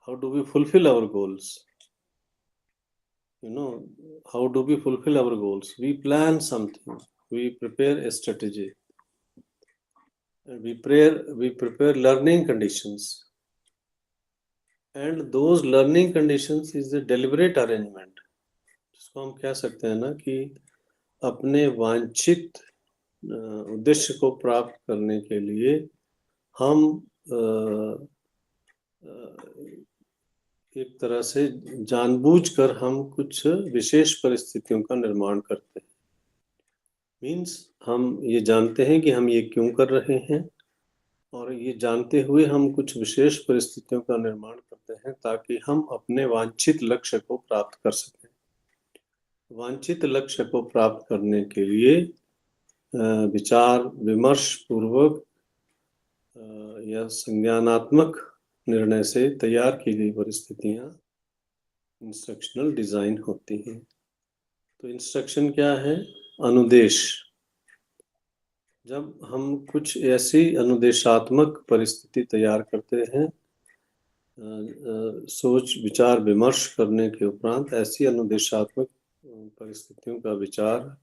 how do we fulfill our goals? How do we fulfill our goals? We plan something, we prepare a strategy, and we prepare learning conditions, and those learning conditions is the deliberate arrangement, जिसको हम कह सकते हैं ना कि अपने वांछित उद्देश्य को प्राप्त करने के लिए हम एक तरह से जानबूझकर हम कुछ विशेष परिस्थितियों का निर्माण करते हैं। मीन्स हम ये जानते हैं कि हम ये क्यों कर रहे हैं, और ये जानते हुए हम कुछ विशेष परिस्थितियों का निर्माण करते हैं ताकि हम अपने वांछित लक्ष्य को प्राप्त कर सकें। वांछित लक्ष्य को प्राप्त करने के लिए विचार विमर्श पूर्वक या संज्ञानात्मक निर्णय से तैयार की गई परिस्थितियां इंस्ट्रक्शनल डिजाइन होती हैं। तो इंस्ट्रक्शन क्या है? अनुदेश। जब हम कुछ ऐसी अनुदेशात्मक परिस्थिति तैयार करते हैं, सोच विचार विमर्श करने के उपरांत ऐसी अनुदेशात्मक परिस्थितियों का विचार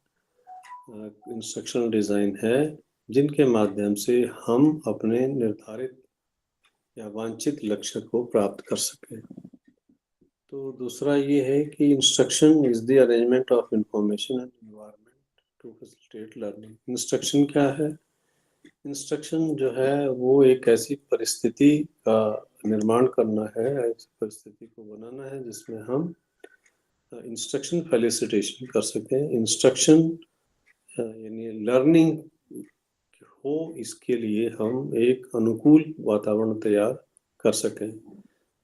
इंस्ट्रक्शनल डिजाइन है, जिनके माध्यम से हम अपने निर्धारित या वांछित लक्ष्य को प्राप्त कर सकें। तो दूसरा ये है कि instruction is the arrangement of information and environment to facilitate learning. Instruction क्या है? इंस्ट्रक्शन जो है वो एक ऐसी परिस्थिति का निर्माण करना है, ऐसी परिस्थिति को बनाना है जिसमें हम इंस्ट्रक्शन फैसिलिटेशन कर सकें। इंस्ट्रक्शन यानी लर्निंग हो, इसके लिए हम एक अनुकूल वातावरण तैयार कर सकें।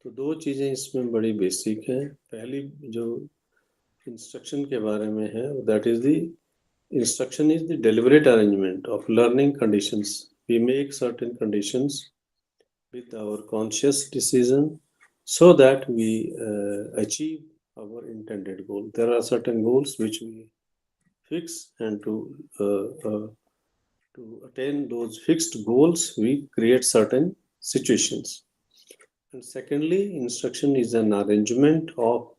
तो दो चीज़ें इसमें बड़ी बेसिक हैं। पहली जो इंस्ट्रक्शन के बारे में है, that is the instruction is the deliberate arrangement of learning conditions. We make certain conditions with our conscious decision so that we achieve our intended goal. There are certain goals which we fix, and to attain those fixed goals, we create certain situations. And secondly, instruction is an arrangement of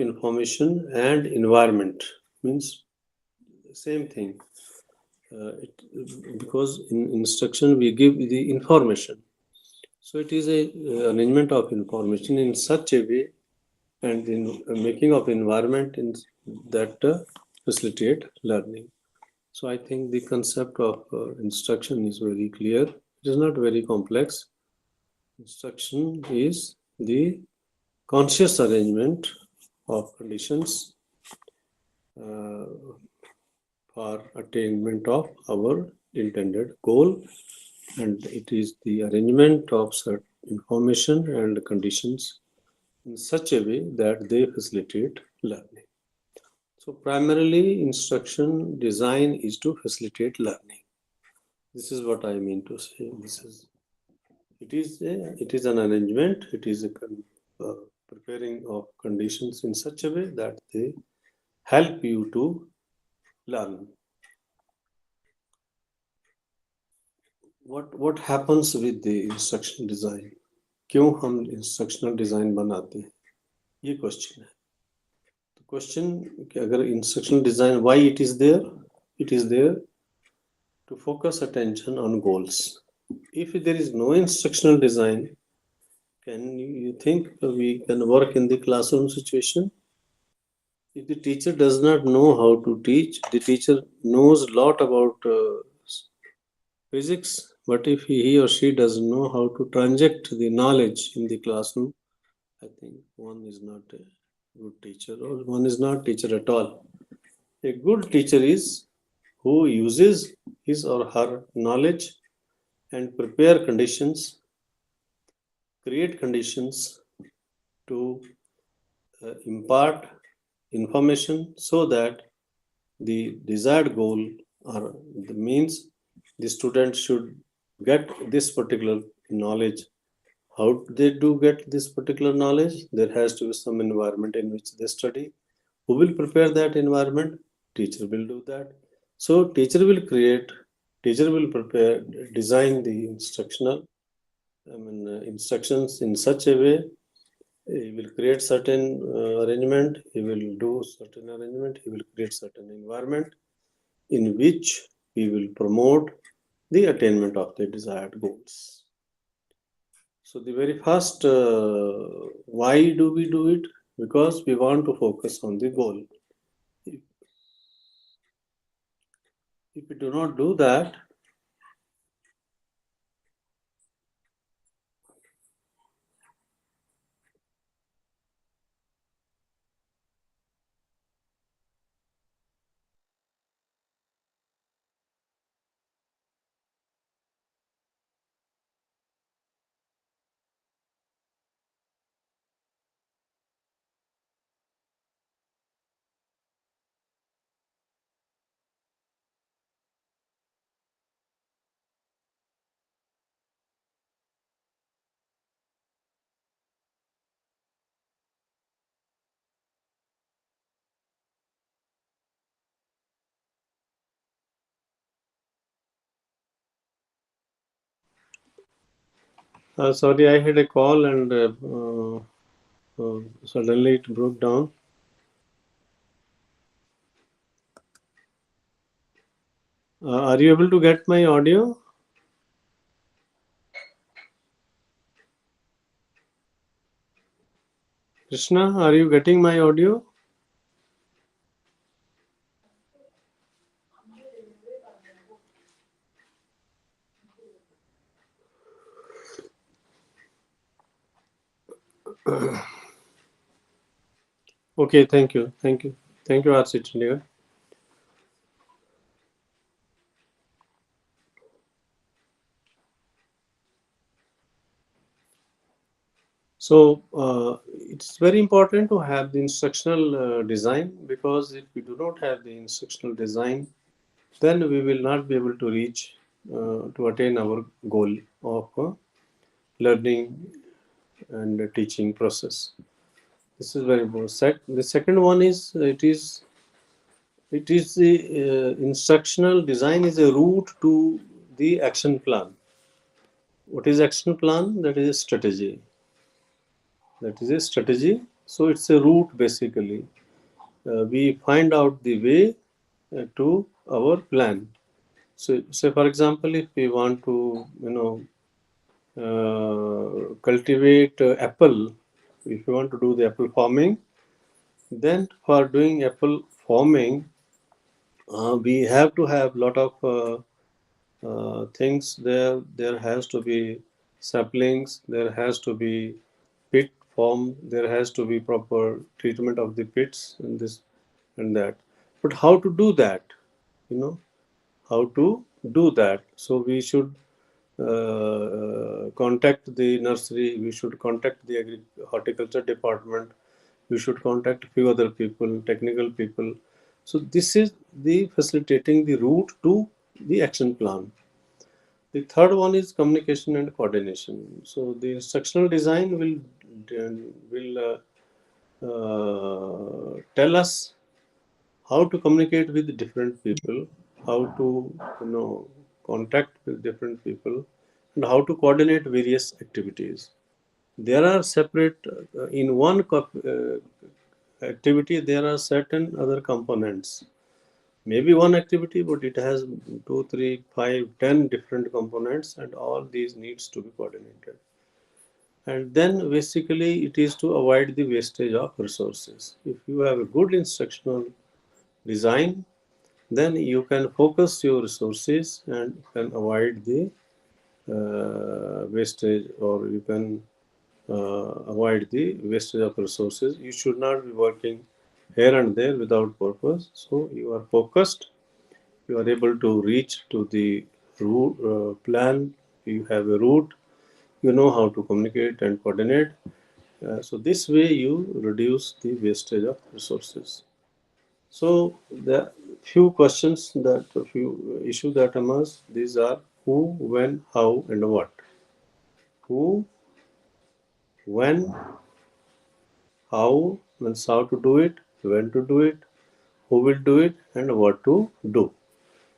information and environment. Means same thing. Because in instruction we give the information, so it is a arrangement of information in such a way and in making of environment in that facilitate learning. So I think the concept of instruction is very clear. It is not very complex. Instruction is the conscious arrangement of conditions for attainment of our intended goal, and it is the arrangement of certain information and conditions in such a way that they facilitate learning. So primarily instruction design is to facilitate learning. This is what I mean to say. It is an arrangement, it is a preparing of conditions in such a way that they help you to learn. What happens with the instructional design? क्यों हम instructional design बनाते हैं, ये question है। तो question कि अगर instructional design, why it is there to focus attention on goals. If there is no instructional design, can you think we can work in the classroom situation? If the teacher does not know how to teach, the teacher knows a lot about physics, but if he or she doesn't know how to transact the knowledge in the classroom, I think one is not a good teacher, or one is not teacher at all. A good teacher is who uses his or her knowledge and prepare conditions, create conditions to impart information so that the desired goal, or the means the student should get this particular knowledge. How they do get this particular knowledge? There has to be some environment in which they study. Who will prepare that environment? Teacher will do that. So teacher will prepare, design the instructions in such a way. He will create certain arrangement, he will do certain arrangement, he will create certain environment in which he will promote the attainment of the desired goals. So the very first, why do we do it? Because we want to focus on the goal. If, if we do not do that, sorry, I had a call and suddenly it broke down. Are you able to get my audio? Krishna, are you getting my audio? Okay, thank you, thank you, thank you, RC Chandigarh. So it's very important to have the instructional design, because if we do not have the instructional design, then we will not be able to reach to attain our goal of learning and teaching process. This is very important. The second one is it is the instructional design is a route to the action plan. What is action plan? That is a strategy. That is a strategy. So it's a route basically. We find out the way to our plan. So, say for example, if we want to, cultivate apple, if you want to do the apple farming, then for doing apple farming, we have to have lot of things there. There has to be saplings, there has to be pit form, there has to be proper treatment of the pits and this and that. But how to do that? You know, how to do that? So we should contact the nursery, we should contact the horticulture department, we should contact a few other people, technical people. So this is the facilitating the route to the action plan. The third one is communication and coordination. So the instructional design will tell us how to communicate with different people, how to contact with different people, and how to coordinate various activities. There are separate in one activity. There are certain other components. Maybe one activity, but it has 2, 3, 5, 10 different components, and all these needs to be coordinated. And then basically it is to avoid the wastage of resources. If you have a good instructional design, then you can focus your resources and can avoid the wastage, or you can avoid the wastage of resources. You should not be working here and there without purpose. So you are focused, you are able to reach to the route, plan, you have a route, you know how to communicate and coordinate. So this way you reduce the wastage of resources. So the few questions, that a few issues that emerge, these are who, when, how, and what. Who, when, how means how to do it, when to do it, who will do it, and what to do.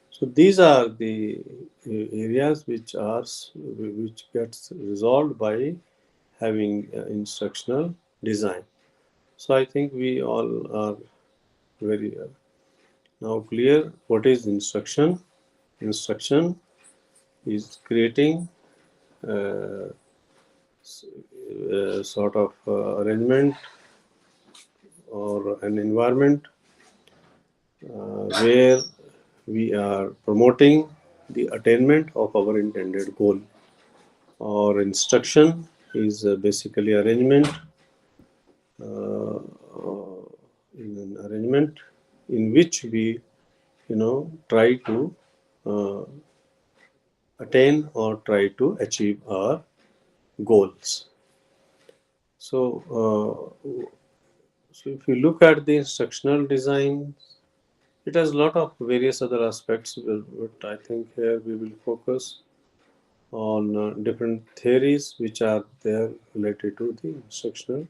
So these are the areas which gets resolved by having instructional design. So I think we all are very now clear what is instruction. Instruction is creating sort of arrangement or an environment where we are promoting the attainment of our intended goal. Or instruction is basically arrangement in an arrangement in which we try to uh, attain or try to achieve our goals. So if you look at the instructional design, it has a lot of various other aspects, but I think here we will focus on different theories which are there related to the instructional,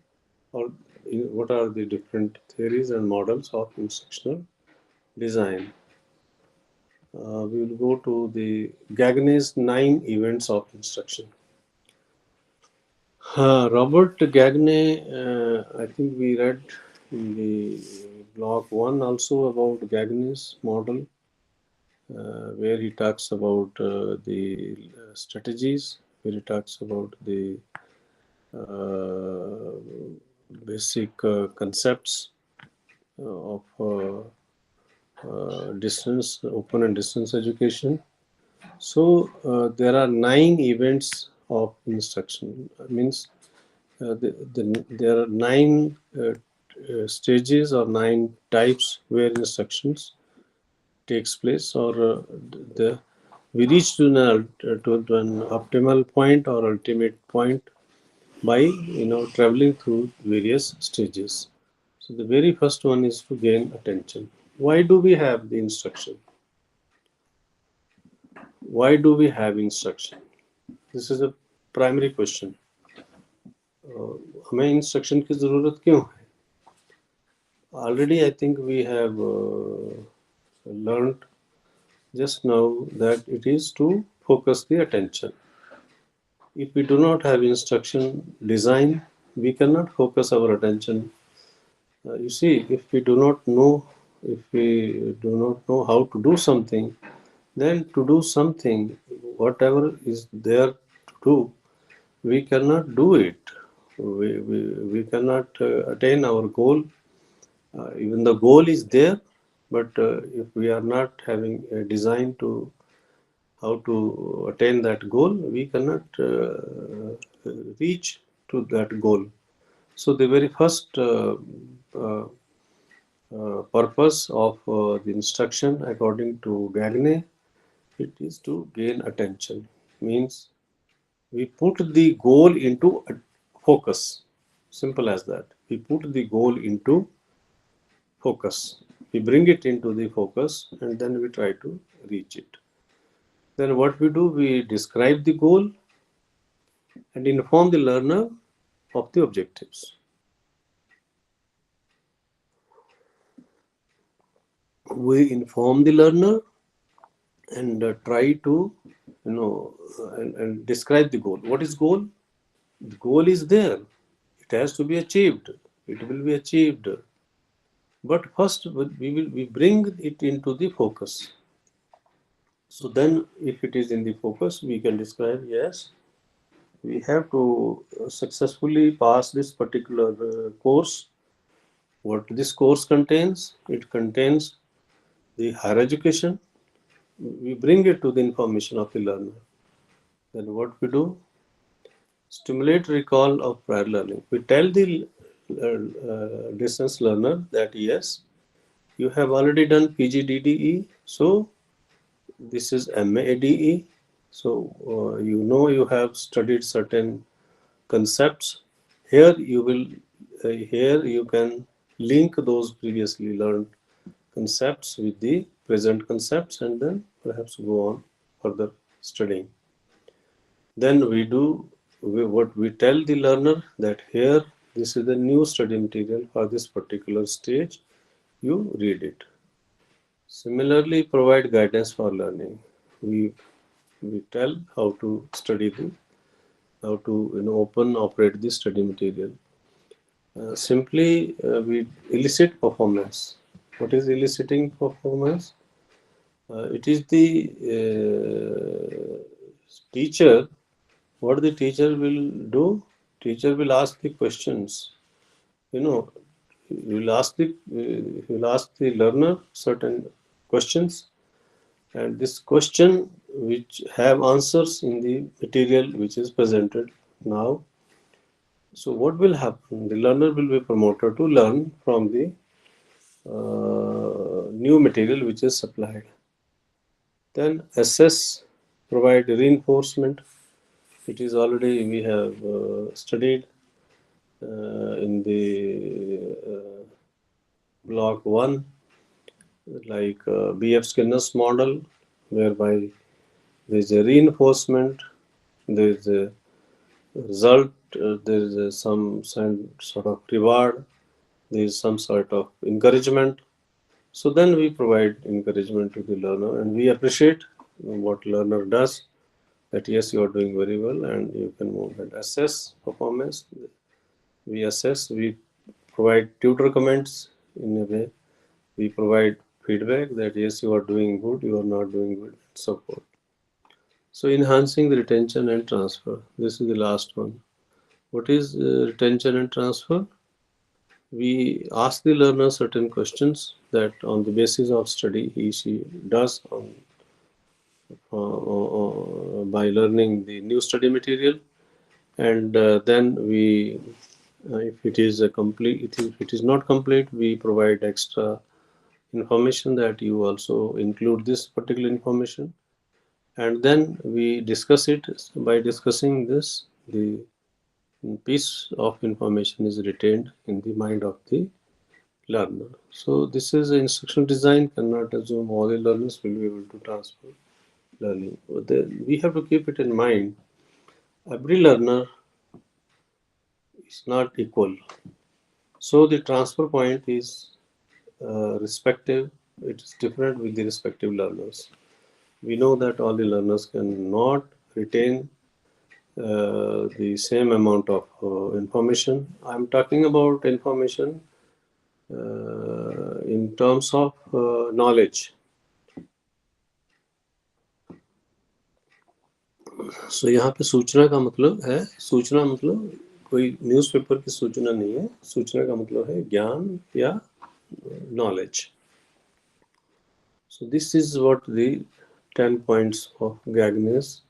or what are the different theories and models of instructional design. We will go to the Gagne's 9 events of instruction. Robert Gagne, I think we read in the block 1 also about Gagne's model, where he talks about the strategies, where he talks about the basic concepts of distance, open and distance education. So there are 9 events of instruction. Means there are 9 stages or 9 types where instructions takes place, or we reach to an optimal point or ultimate point by traveling through various stages. So the very first one is to gain attention. Why do we have the instruction? Why do we have instruction? This is a primary question. हमें instruction की ज़रूरत क्यों है? Already I think we have learned just now that it is to focus the attention. If we do not have instruction design, we cannot focus our attention. You see, if we do not know how to do something, then to do something, whatever is there to do, we cannot do it. We cannot attain our goal. Even the goal is there, but if we are not having a design to how to attain that goal, we cannot reach to that goal. So the very first purpose of the instruction, according to Gagne, it is to gain attention. Means we put the goal into focus. Simple as that. We put the goal into focus. We bring it into the focus and then we try to reach it. Then what we do, we describe the goal and inform the learner of the objectives. We inform the learner and try to and describe the goal. What is goal? The goal is there. It has to be achieved. It will be achieved. But first we bring it into the focus. So then if it is in the focus, we can describe, yes, we have to successfully pass this particular course. What this course contains? It contains the higher education. We bring it to the information of the learner. Then what we do? Stimulate recall of prior learning. We tell the distance learner that yes, you have already done PGDDE, so this is MADE. So you have studied certain concepts. Here you can link those previously learned concepts with the present concepts and then perhaps go on further studying. Then we tell the learner that here this is the new study material for this particular stage. You read it. Similarly, provide guidance for learning. We tell how to study how to operate the study material. Simply we elicit performance. What is eliciting performance? It is the teacher what the teacher will do? Teacher will ask the questions. You know, he will ask the learner certain questions, and this question which have answers in the material which is presented now. So what will happen? The learner will be promoted to learn from the new material which is supplied. Then assess, provide reinforcement. It is already we have studied in the block 1, like B.F. Skinner's model, whereby there is a reinforcement, there is a result, there is some sort of reward, there is some sort of encouragement. So then we provide encouragement to the learner, and we appreciate what learner does, that yes, you are doing very well, and you can move and assess performance. We assess, we provide tutor comments in a way, we provide feedback that yes, you are doing good, you are not doing good, and so forth. So enhancing the retention and transfer. This is the last one. What is retention and transfer? We ask the learner certain questions that on the basis of study she does by learning the new study material, and then we if it is a complete, if it is not complete, we provide extra information that you also include this particular information, and then we discuss it. By discussing this, the piece of information is retained in the mind of the learner. So this is instructional design, cannot assume all the learners will be able to transfer learning. We have to keep it in mind, every learner is not equal. So the transfer point is respective, it is different with the respective learners. We know that all the learners cannot retain the same amount of information. I'm talking about information in terms of knowledge. So यहाँ पे सूचना का मतलब है, सूचना मतलब कोई newspaper की सूचना नहीं है, सूचना का मतलब है ज्ञान या knowledge. So this is what the 10 points of Gagne's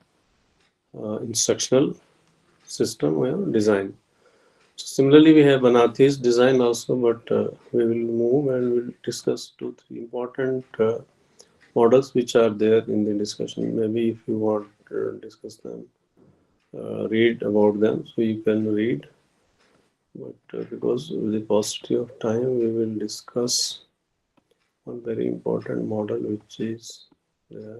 instructional system or design. So similarly, we have Banathi's design also, but we will move and we'll discuss 2-3 important models which are there in the discussion. Maybe if you want to discuss them, read about them, so you can read. But because of the paucity of time, we will discuss one very important model which is there.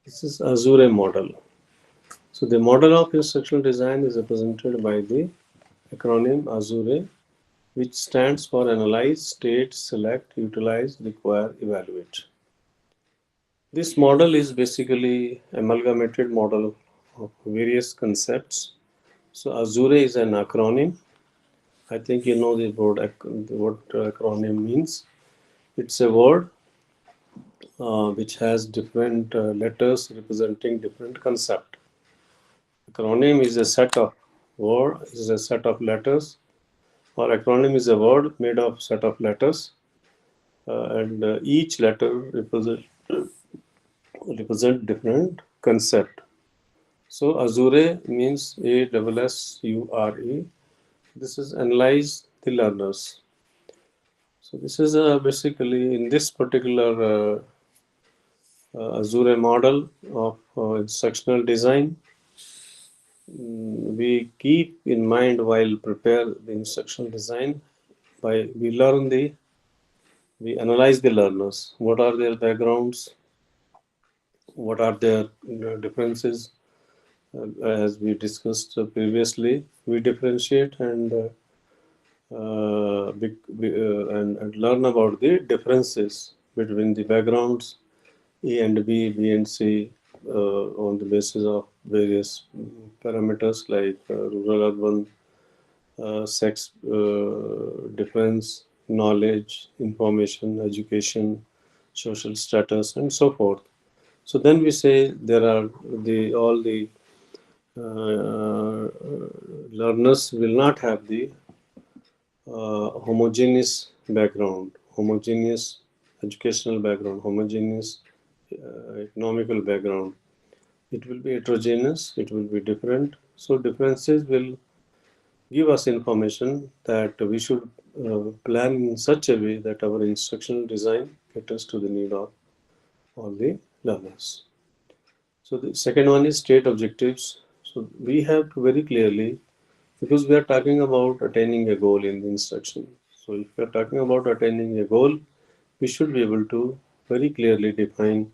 This is Azure model. So the model of instructional design is represented by the acronym Azure, which stands for Analyze, State, Select, Utilize, Require, Evaluate. This model is basically amalgamated model of various concepts. So Azure is an acronym. I think you know the word, what acronym means. It's a word which has different letters representing different concept. Acronym is a set of word, is a set of letters, or acronym is a word made of set of letters, and each letter represent different concept. So Azure means ASSURE. This is analyze the learners. So this is basically in this particular Azure model of instructional design. We keep in mind while prepare the instructional design, by we analyze the learners. What are their backgrounds? What are their differences? As we discussed previously, we differentiate and learn about the differences between the backgrounds A and B, B and C, on the basis of various parameters like rural, urban, sex difference, knowledge, information, education, social status, and so forth. So then we say there are the all the learners will not have the homogeneous background, homogeneous educational background, homogeneous economical background. It will be heterogeneous, it will be different. So differences will give us information that we should plan in such a way that our instructional design caters to the need of all the learners. So the second one is state objectives. So we have to very clearly, because we are talking about attaining a goal in the instruction. So if we are talking about attaining a goal, we should be able to very clearly define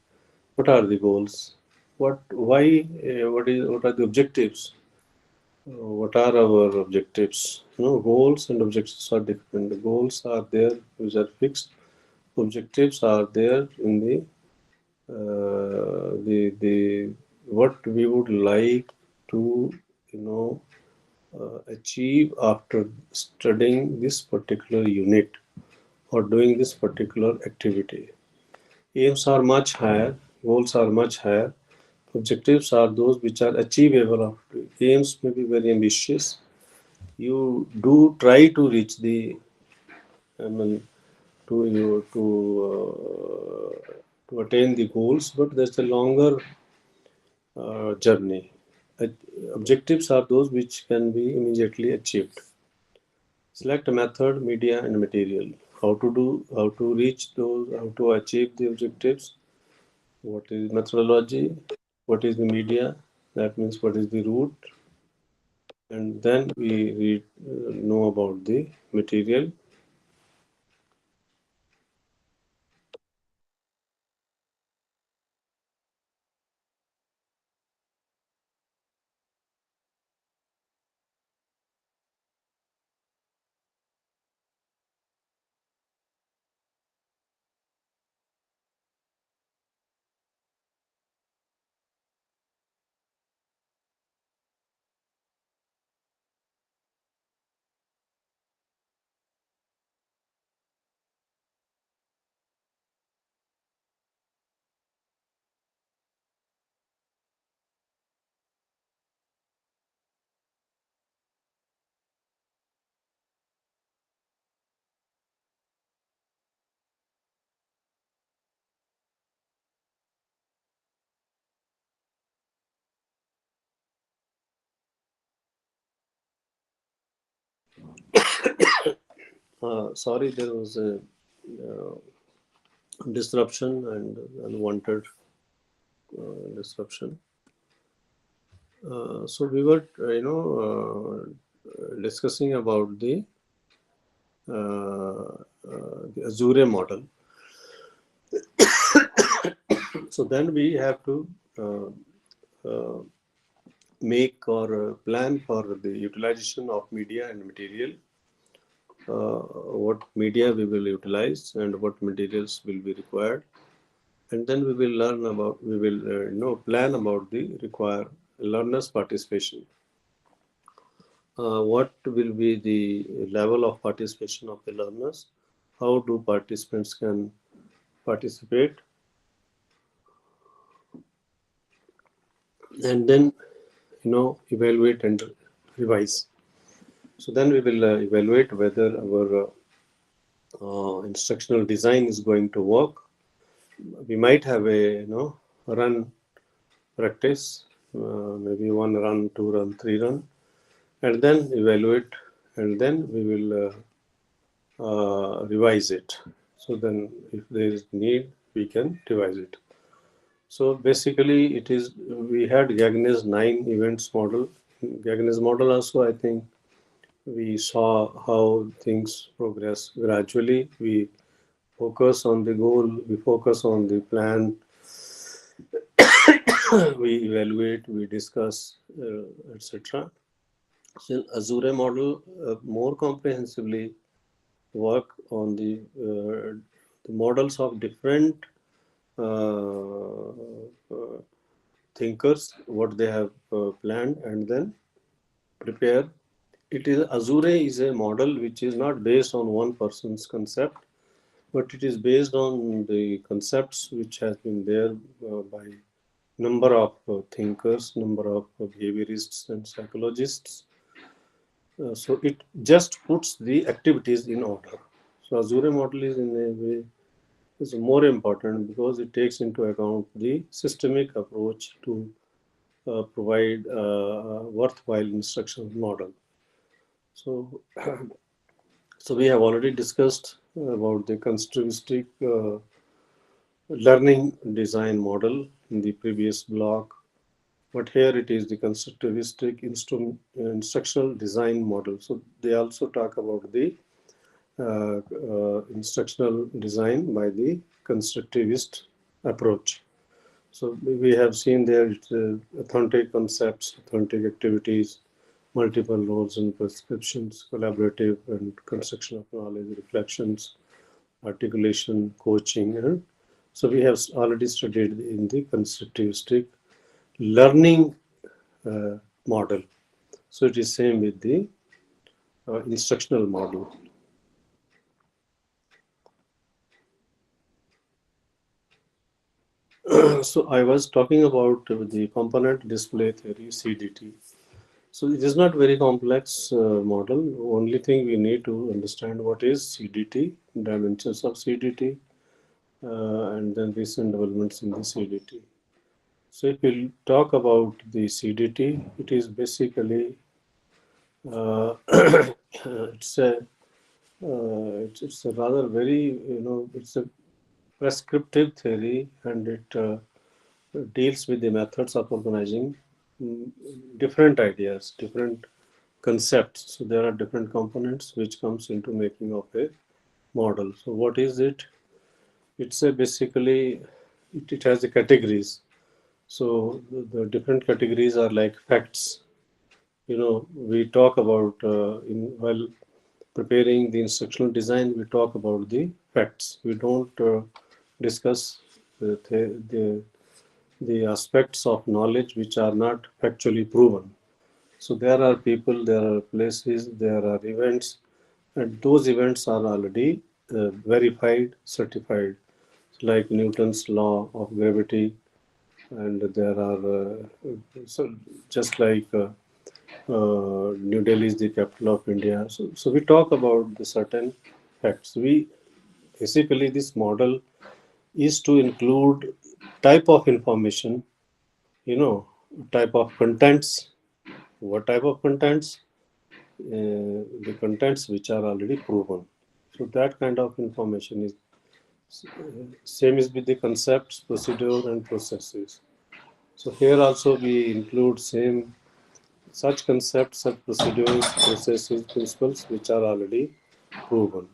what are the goals, why, what are the objectives, what are our objectives. Goals and objectives are different. The goals are there, which are fixed. Objectives are there in the what we would like to you know achieve after studying this particular unit or doing this particular activity. Aims are much higher, goals are much higher, objectives are those which are achievable. Aims may be very ambitious. You do try to reach the, I mean, to attain the goals, but there's a longer journey. Uh, Objectives are those which can be immediately achieved. Select a method, media, and material. How to reach those, how to achieve the objectives. What is methodology? What is the media? That means what is the route? And then we know about the material. Sorry, there was a uh, disruption and unwanted disruption. So we were, discussing about the Azure model. So then we have to uh, make or plan for the utilization of media and material. What media we will utilize and what materials will be required, and then we will plan about the require learners participation. What will be the level of participation of the learners? How do participants can participate? And then evaluate and revise. So then we will evaluate whether our instructional design is going to work. We might have a run practice, maybe one run, two run, three run, and then evaluate, and then we will revise it. So then, if there is need, we can revise it. So basically, it is we had Gagne's 9 events model. In Gagne's model also, I think we saw how things progress gradually. We focus on the goal, we focus on the plan, we evaluate, we discuss, etc. So Azure model more comprehensively work on the models of different uh, uh, thinkers, what they have planned, and then prepare Azure is a model which is not based on one person's concept, but it is based on the concepts which has been there by number of thinkers, number of behaviorists and psychologists. So it just puts the activities in order. So Azure model is in a way is more important because it takes into account the systemic approach to provide a worthwhile instructional model. So, so we have already discussed about the constructivistic learning design model in the previous block, but here it is the constructivistic instructional design model. So they also talk about the instructional design by the constructivist approach. So we have seen there authentic concepts, authentic activities, multiple roles and prescriptions, collaborative and construction of knowledge, reflections, articulation, coaching. And so we have already studied in the constructivistic learning model. So it is same with the instructional model. So I was talking about the component display theory, CDT. So it is not very complex model. Only thing we need to understand what is CDT, dimensions of CDT, and then recent developments in the CDT. So if we talk about the CDT, it is basically it's a it's a rather very it's a prescriptive theory, and it deals with the methods of organizing different ideas, different concepts. So there are different components which comes into making of a model. So what is it? It's a basically it has the categories. So the different categories are like facts. We talk about while preparing the instructional design, we talk about the facts. We don't discuss the aspects of knowledge which are not factually proven. So there are people, there are places, there are events, and those events are already verified, certified, like Newton's law of gravity, and there are so just like New Delhi is the capital of India. So we talk about the certain facts. We basically this model is to include type of information, you know, type of contents. What type of contents? The contents which are already proven. So that kind of information is same is with the concepts, procedure, and processes. So here also we include same such concepts, such procedures, processes, principles which are already proven.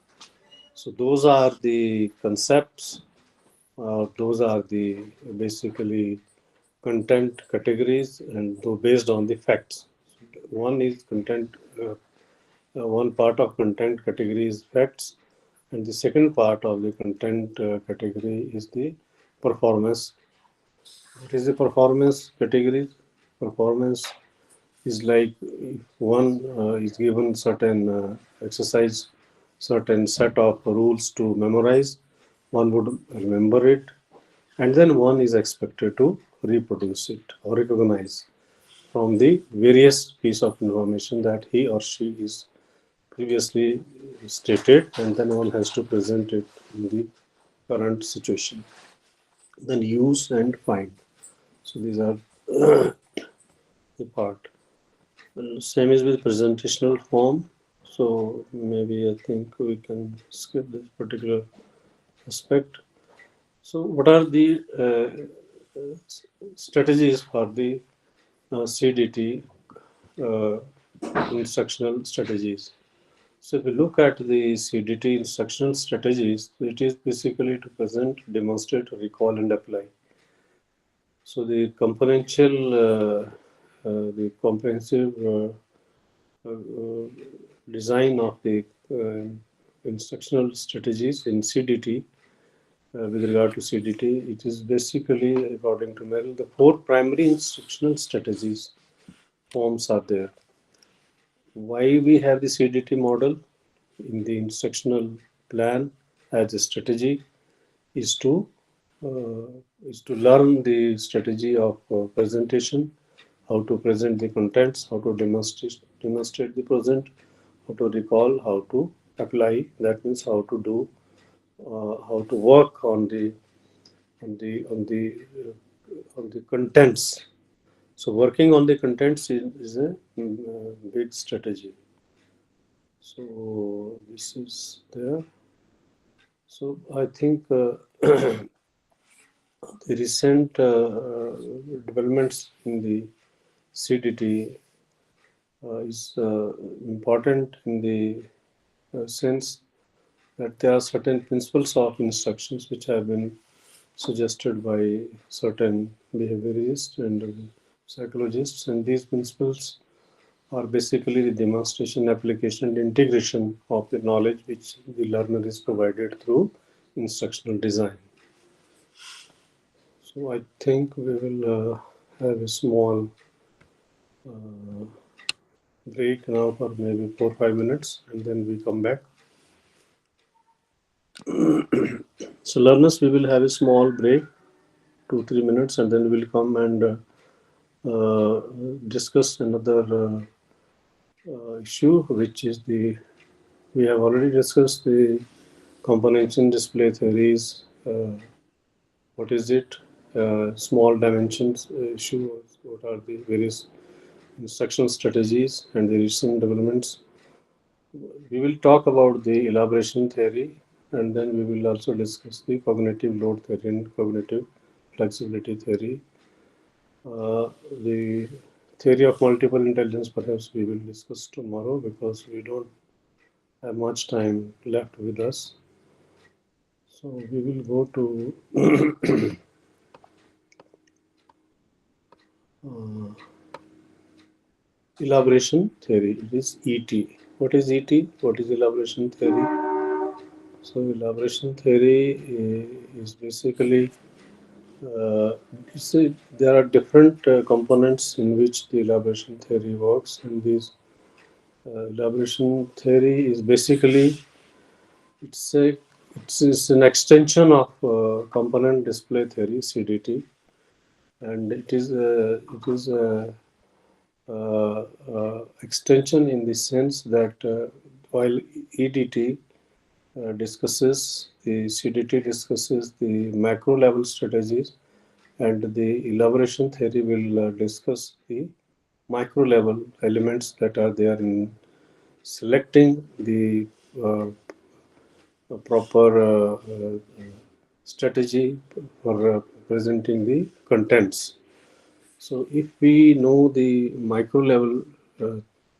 So those are the concepts. Those are the basically content categories, and based on the facts. One is content. One part of content category is facts, and the second part of the content category is the performance. What is the performance category? Performance is like if one is given certain exercise, certain set of rules to memorize, one would remember it, and then one is expected to reproduce it or recognize from the various piece of information that he or she is previously stated, and then one has to present it in the current situation. Then use and find. So these are the part. Same is with presentational form. So maybe I think we can skip this particular aspect. So what are the strategies for the CDT uh, instructional strategies? So if we look at the CDT instructional strategies, it is basically to present, demonstrate, recall, and apply. So the comprehensive design of the instructional strategies in CDT, with regard to CDT, it is basically, according to Merrill, the four primary instructional strategies forms are there. Why we have the CDT model in the instructional plan as a strategy is to uh, learn the strategy of presentation, how to present the contents, how to demonstrate the present, how to recall, how to apply. That means how to do, how to work on the on the on the on the contents. So working on the contents is a big strategy. So this is there. So I think the recent developments in the CDT is important in the sense that there are certain principles of instructions which have been suggested by certain behaviorists and psychologists, and these principles are basically the demonstration, application, and integration of the knowledge which the learner is provided through instructional design. So I think we will have a small break now for maybe 4 or 5 minutes, and then we come back. So learners, we will have a small break, 2 3 minutes, and then we'll come and discuss another issue, which is the we have already discussed the components in display theories. What is it? Small dimensions issue. What are the various instructional strategies and the recent developments? We will talk about the elaboration theory, and then we will also discuss the cognitive load theory and cognitive flexibility theory. The theory of multiple intelligence perhaps we will discuss tomorrow because we don't have much time left with us. So we will go to elaboration theory. It is ET. What is ET? What is elaboration theory? So elaboration theory is basically there are different components in which the elaboration theory works, and this elaboration theory is basically it's a it's an extension of component display theory (CDT), and it is a extension in the sense that while EDT discusses the CDT discusses the macro level strategies, and the elaboration theory will discuss the micro level elements that are there in selecting the uh, proper strategy for presenting the contents. So if we know the micro level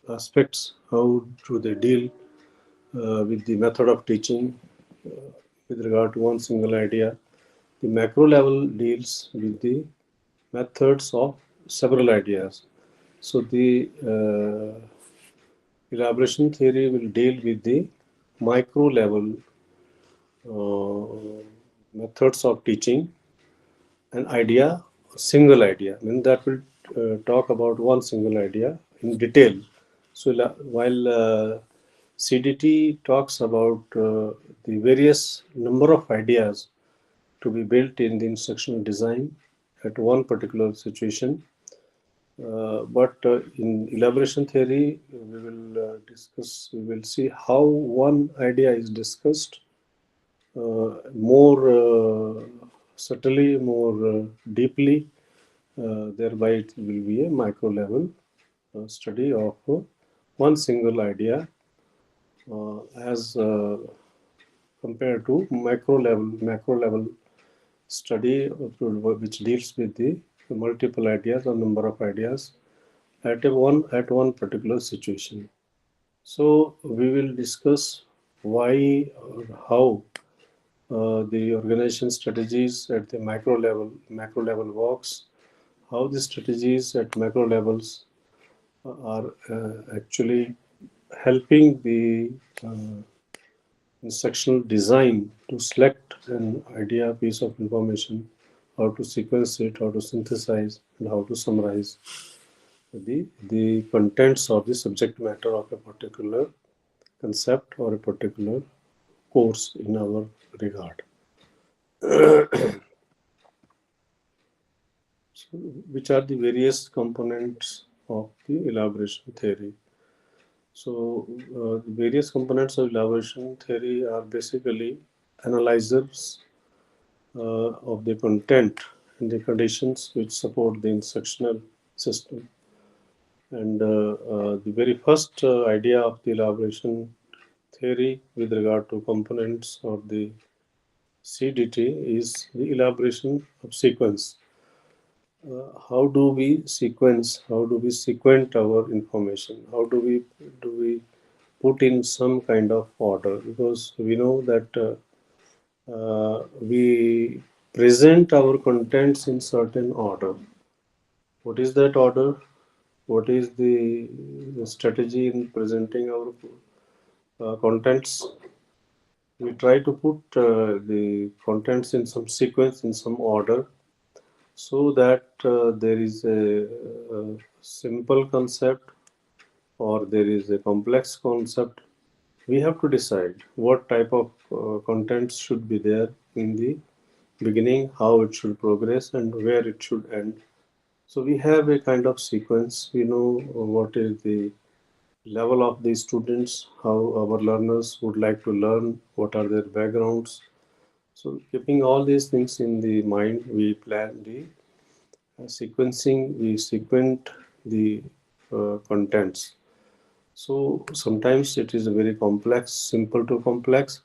aspects, how do they deal with the method of teaching with regard to one single idea? The macro level deals with the methods of several ideas. So the elaboration theory will deal with the micro level methods of teaching an idea, a single idea. I mean, that will talk about one single idea in detail. So while CDT talks about the various number of ideas to be built in the instructional design at one particular situation, but in elaboration theory, we will see how one idea is discussed more subtly, more deeply. Thereby, it will be a micro level study of one single idea as compared to macro level study which deals with the multiple ideas or number of ideas at one particular situation. So we will discuss why or how the organization strategies at the macro level works, how the strategies at macro levels are actually helping the instructional design to select an idea, piece of information, how to sequence it, how to synthesize, and how to summarize. the contents or the subject matter of a particular concept or a particular course in our regard. So, which are the various components of the elaboration theory? So, the various components of elaboration theory are basically analyzers of the content and the conditions which support the instructional system. And the very first idea of the elaboration theory with regard to components or the CDT is the elaboration of sequence. How do we sequence? How do we sequent our information? How do we put in some kind of order? Because we know that we present our contents in certain order. What is that order? What is the strategy in presenting our contents? We try to put the contents in some sequence, in some order, so that there is a simple concept or there is a complex concept. We have to decide what type of contents should be there in the beginning, how it should progress, and where it should end. So we have a kind of sequence. We know what is the level of the students, how our learners would like to learn, what are their backgrounds. So keeping all these things in the mind, we plan the sequencing, we sequent the contents. So sometimes it is very complex, simple to complex.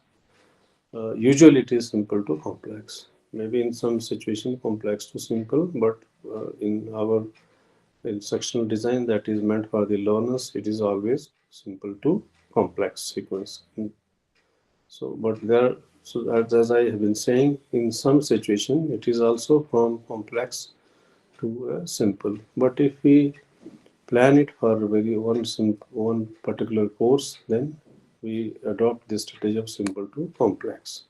Usually it is simple to complex. Maybe in some situation complex to simple, but in our instructional design that is meant for the learners, it is always simple to complex sequence. So, but there, so as I have been saying, in some situation it is also from complex to simple. But if we plan it for very one particular course, then we adopt the strategy of simple to complex.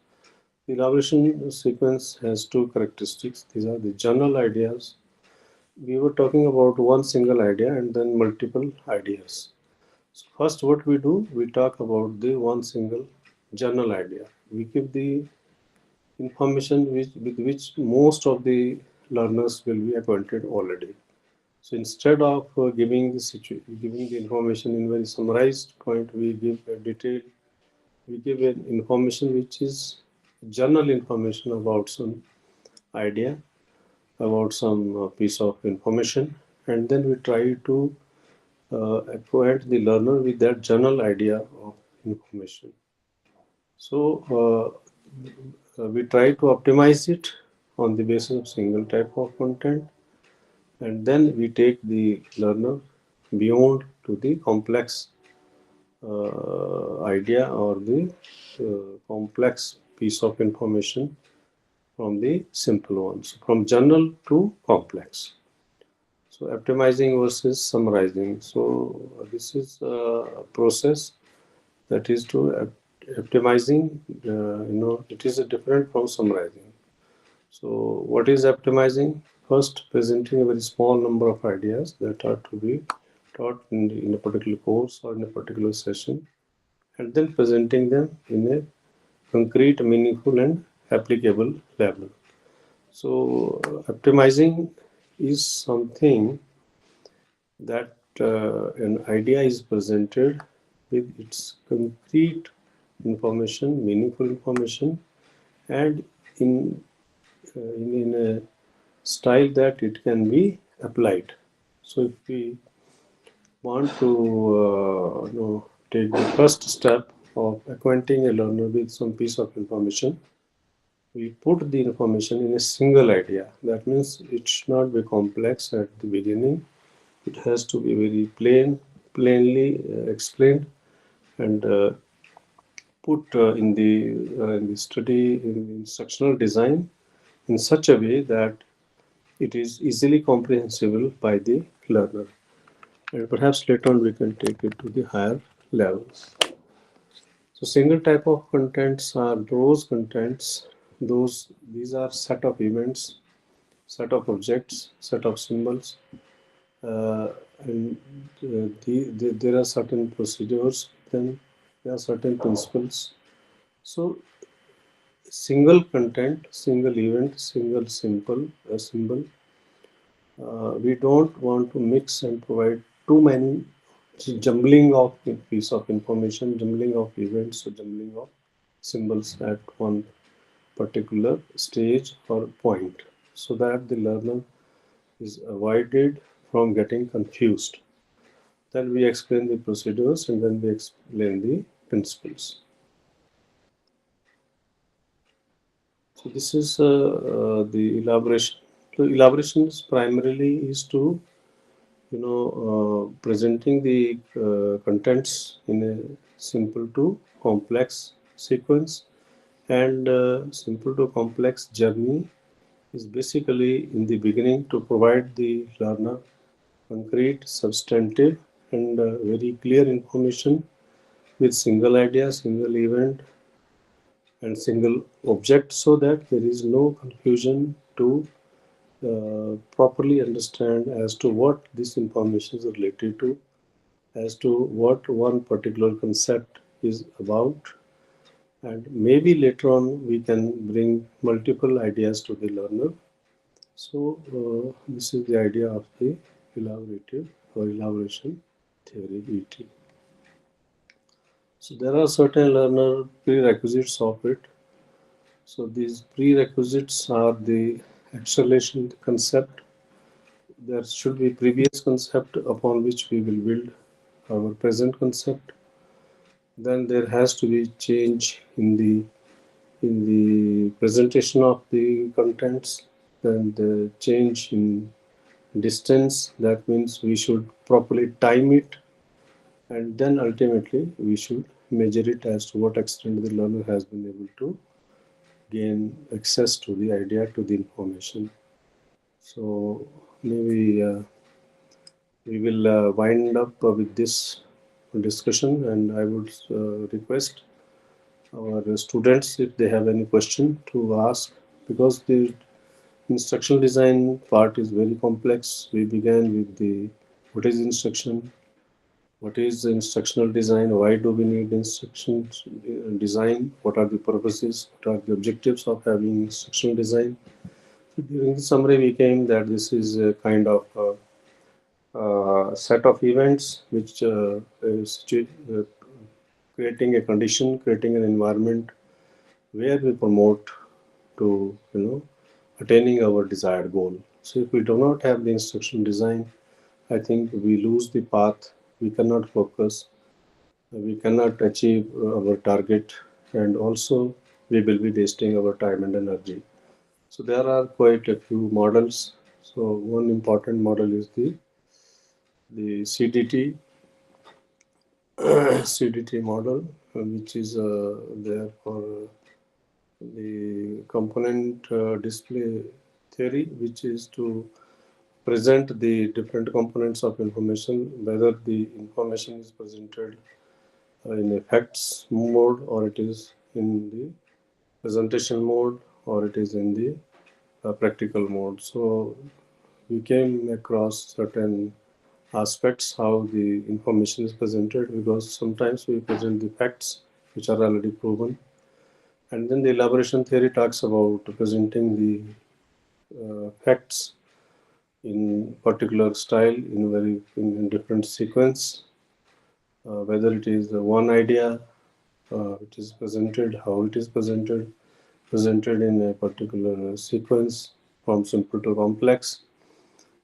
The elaboration sequence has two characteristics. These are the general ideas. We were talking about one single idea and then multiple ideas. So first, what we do, we talk about the one single general idea. We give the information with which most of the learners will be acquainted already. So instead of giving the information in very summarized point, we give a detailed, we give an information which is general information about some idea, about some piece of information, and then we try to acquaint the learner with that general idea of information. So we try to optimize it on the basis of single type of content, and then we take the learner beyond to the complex idea or the complex piece of information from the simple ones, from general to complex. So optimizing versus summarizing. So this is a process that is to optimizing. It is different from summarizing. So what is optimizing? First, presenting a very small number of ideas that are to be taught in a particular course or in a particular session, and then presenting them in a concrete, meaningful, and applicable level. So optimizing is something that an idea is presented with its concrete information, meaningful information, and in in a style that it can be applied. So if we want to take the first step of acquainting a learner with some piece of information, we put the information in a single idea. That means it should not be complex at the beginning. It has to be very plainly explained and put in the study in the instructional design in such a way that it is easily comprehensible by the learner. And perhaps later on we can take it to the higher levels. So single type of contents are those contents, these are set of events, set of objects, set of symbols, and there are certain procedures, then there are certain principles. So single content, single event, single simple symbol. We don't want to mix and provide too many jumbling of piece of information, jumbling of events, or jumbling of symbols at one particular stage or point, so that the learner is avoided from getting confused. Then we explain the procedures and then we explain the principles. So this is the elaboration. So elaboration is primarily is to presenting the contents in a simple to complex sequence, and simple to complex journey is basically in the beginning to provide the learner concrete, substantive, and very clear information with single idea, single event, and single object, so that there is no confusion to properly understand as to what this information is related to, as to what one particular concept is about, and maybe later on we can bring multiple ideas to the learner. So this is the idea of the elaborative or elaboration theory, ET. So there are certain learner prerequisites of it. So these prerequisites are the acceleration concept. There should be previous concept upon which we will build our present concept. Then there has to be change in the presentation of the contents. Then the change in distance. That means we should properly time it, and then ultimately we should measure it as to what extent the learner has been able to gain access to the idea, to the information. So maybe we will wind up with this discussion, and I would request our students, if they have any question, to ask, because the instructional design part is very complex. We began with the what is instruction, what is the instructional design, why do we need instruction design, what are the purposes, what are the objectives of having instructional design. So during the summary we came that this is a kind of set of events which is creating a condition, creating an environment where we promote to attaining our desired goal. So if we do not have the instruction design, I think we lose the path, we cannot focus, we cannot achieve our target, and also we will be wasting our time and energy. So there are quite a few models. So one important model is the CDT CDT model, which is there for the component display theory, which is to present the different components of information, whether the information is presented in a facts mode, or it is in the presentation mode, or it is in the practical mode. So we came across certain aspects how the information is presented, because sometimes we present the facts which are already proven, and then the elaboration theory talks about presenting the facts in particular style, in very in different sequence, whether it is one idea which is presented, how it is presented in a particular sequence from simple to complex,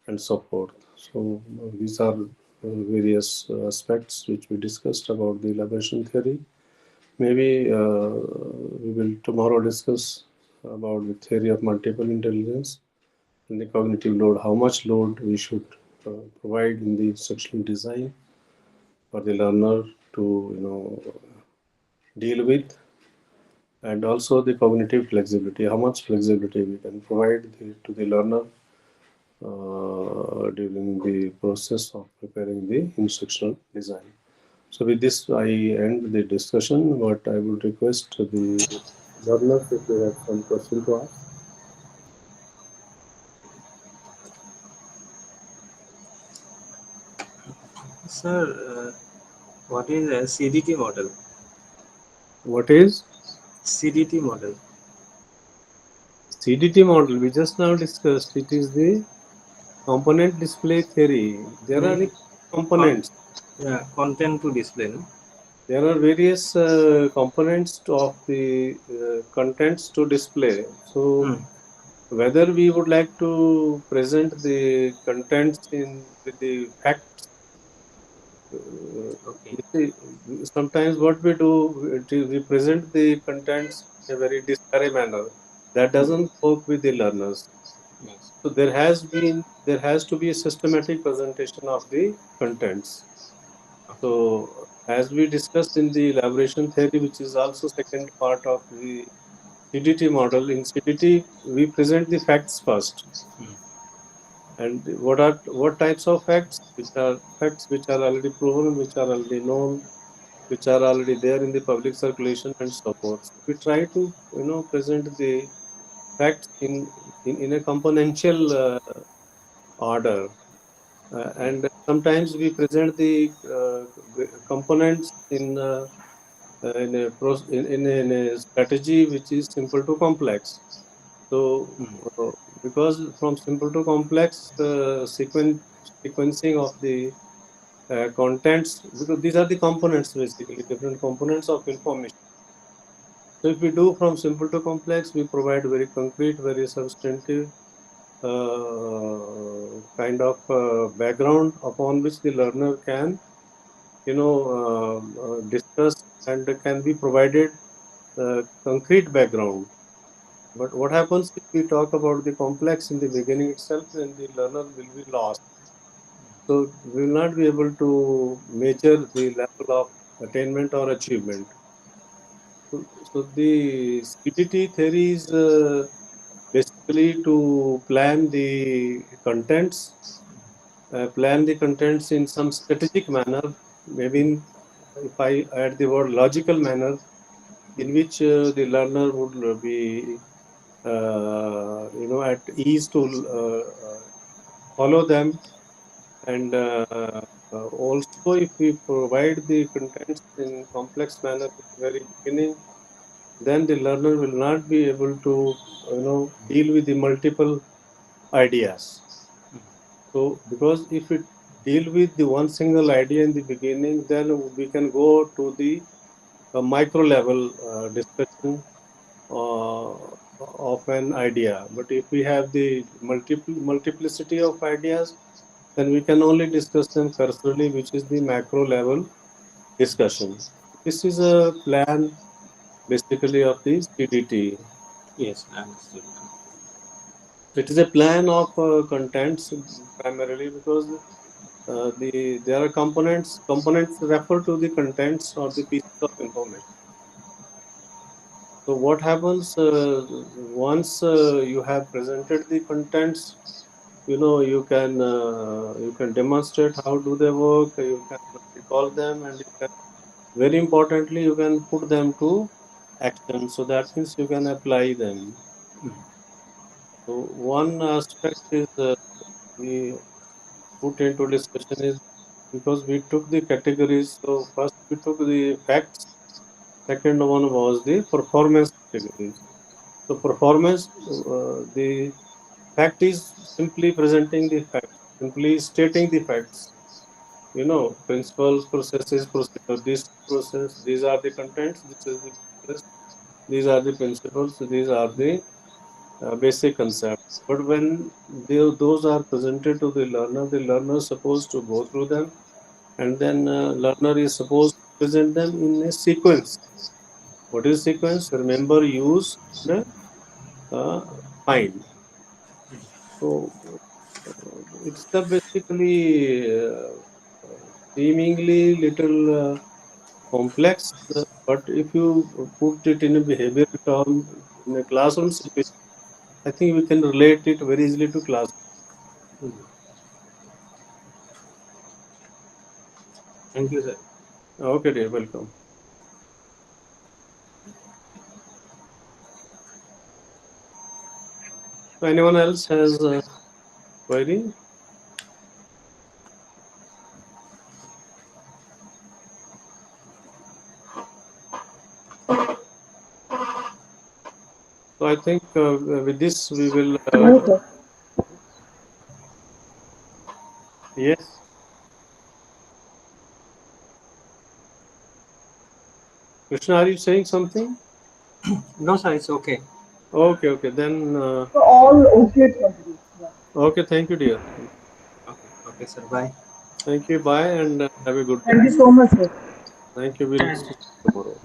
and so forth. So these are various aspects which we discussed about the elaboration theory. Maybe we will tomorrow discuss about the theory of multiple intelligence and the cognitive load, how much load we should provide in the instructional design for the learner to deal with, and also the cognitive flexibility, how much flexibility we can provide to the learner during the process of preparing the instructional design. So with this, I end the discussion, but I would request the learners if they have some question to ask. Sir, what is a CDT model? What is CDT model. CDT model? We just now discussed. It is the component display theory. There are Mainly, con- components. yeah, content to display. No? There are various components of the contents to display. So Hmm. whether we would like to present the contents in with the facts, Okay. you see, sometimes what we do, we present the contents in a very disparate manner. That Hmm. doesn't work with the learners. Yes. So there has to be a systematic presentation of the contents. Okay. So as we discussed in the elaboration theory, which is also second part of the CDT model, in CDT we present the facts first. Hmm. And what types of facts? Which are facts which are already proven, which are already known, which are already there in the public circulation and so forth. So we try to present the facts in a componential order. And sometimes we present the components in a strategy which is simple to complex. So, Hmm. because from simple to complex sequencing of the contents, because these are the components basically, different components of information. So, if we do from simple to complex, we provide very concrete, very substantive kind of background upon which the learner can, discuss and can be provided concrete background. But what happens if we talk about the complex in the beginning itself, then the learner will be lost. So we will not be able to measure the level of attainment or achievement. So the CDT theory is basically to plan the contents in some strategic manner, maybe if I add the word logical manner, in which the learner would be at ease to follow them. And also, if we provide the contents in complex manner at the very beginning, then the learner will not be able to deal with the multiple ideas. So because if we deal with the one single idea in the beginning, then we can go to the micro level discussion uh, of an idea. But if we have the multiplicity of ideas, then we can only discuss them cursorily, which is the macro level discussion. This is a plan basically of the CDT. Yes, I understood. It is a plan of contents primarily because there are components. Components refer to the contents or the pieces of information. So what happens once you have presented the contents? You can demonstrate how do they work. You can recall them, and you can, very importantly, you can put them to action. So that means you can apply them. So one aspect is we put into discussion is because we took the categories. So first we took the facts. Second one was the performance categories. So performance, the fact is simply presenting the facts, simply stating the facts. Principles, processes, procedure. This process, these are the contents. This is the process. These are the principles. These are the basic concepts. But when those are presented to the learner is supposed to go through them, and then learner is supposed to present them in a sequence. What is sequence? Remember, use, and find. So it's the basically seemingly little complex, but if you put it in a behavioral term in a classroom situation, I think we can relate it very easily to class. Thank you, sir. Okay, dear, welcome. So anyone else has a query? So I think with this we will. Yes, sir. Yes. Krishna, are you saying something? No, sir, it's okay. Okay, okay. Then, So all okay for today. Yeah. okay. Thank you, dear. Okay, okay, sir. Bye. Thank you. Bye, and have a good day. Thank you so much, sir. Thank you. We'll see you tomorrow.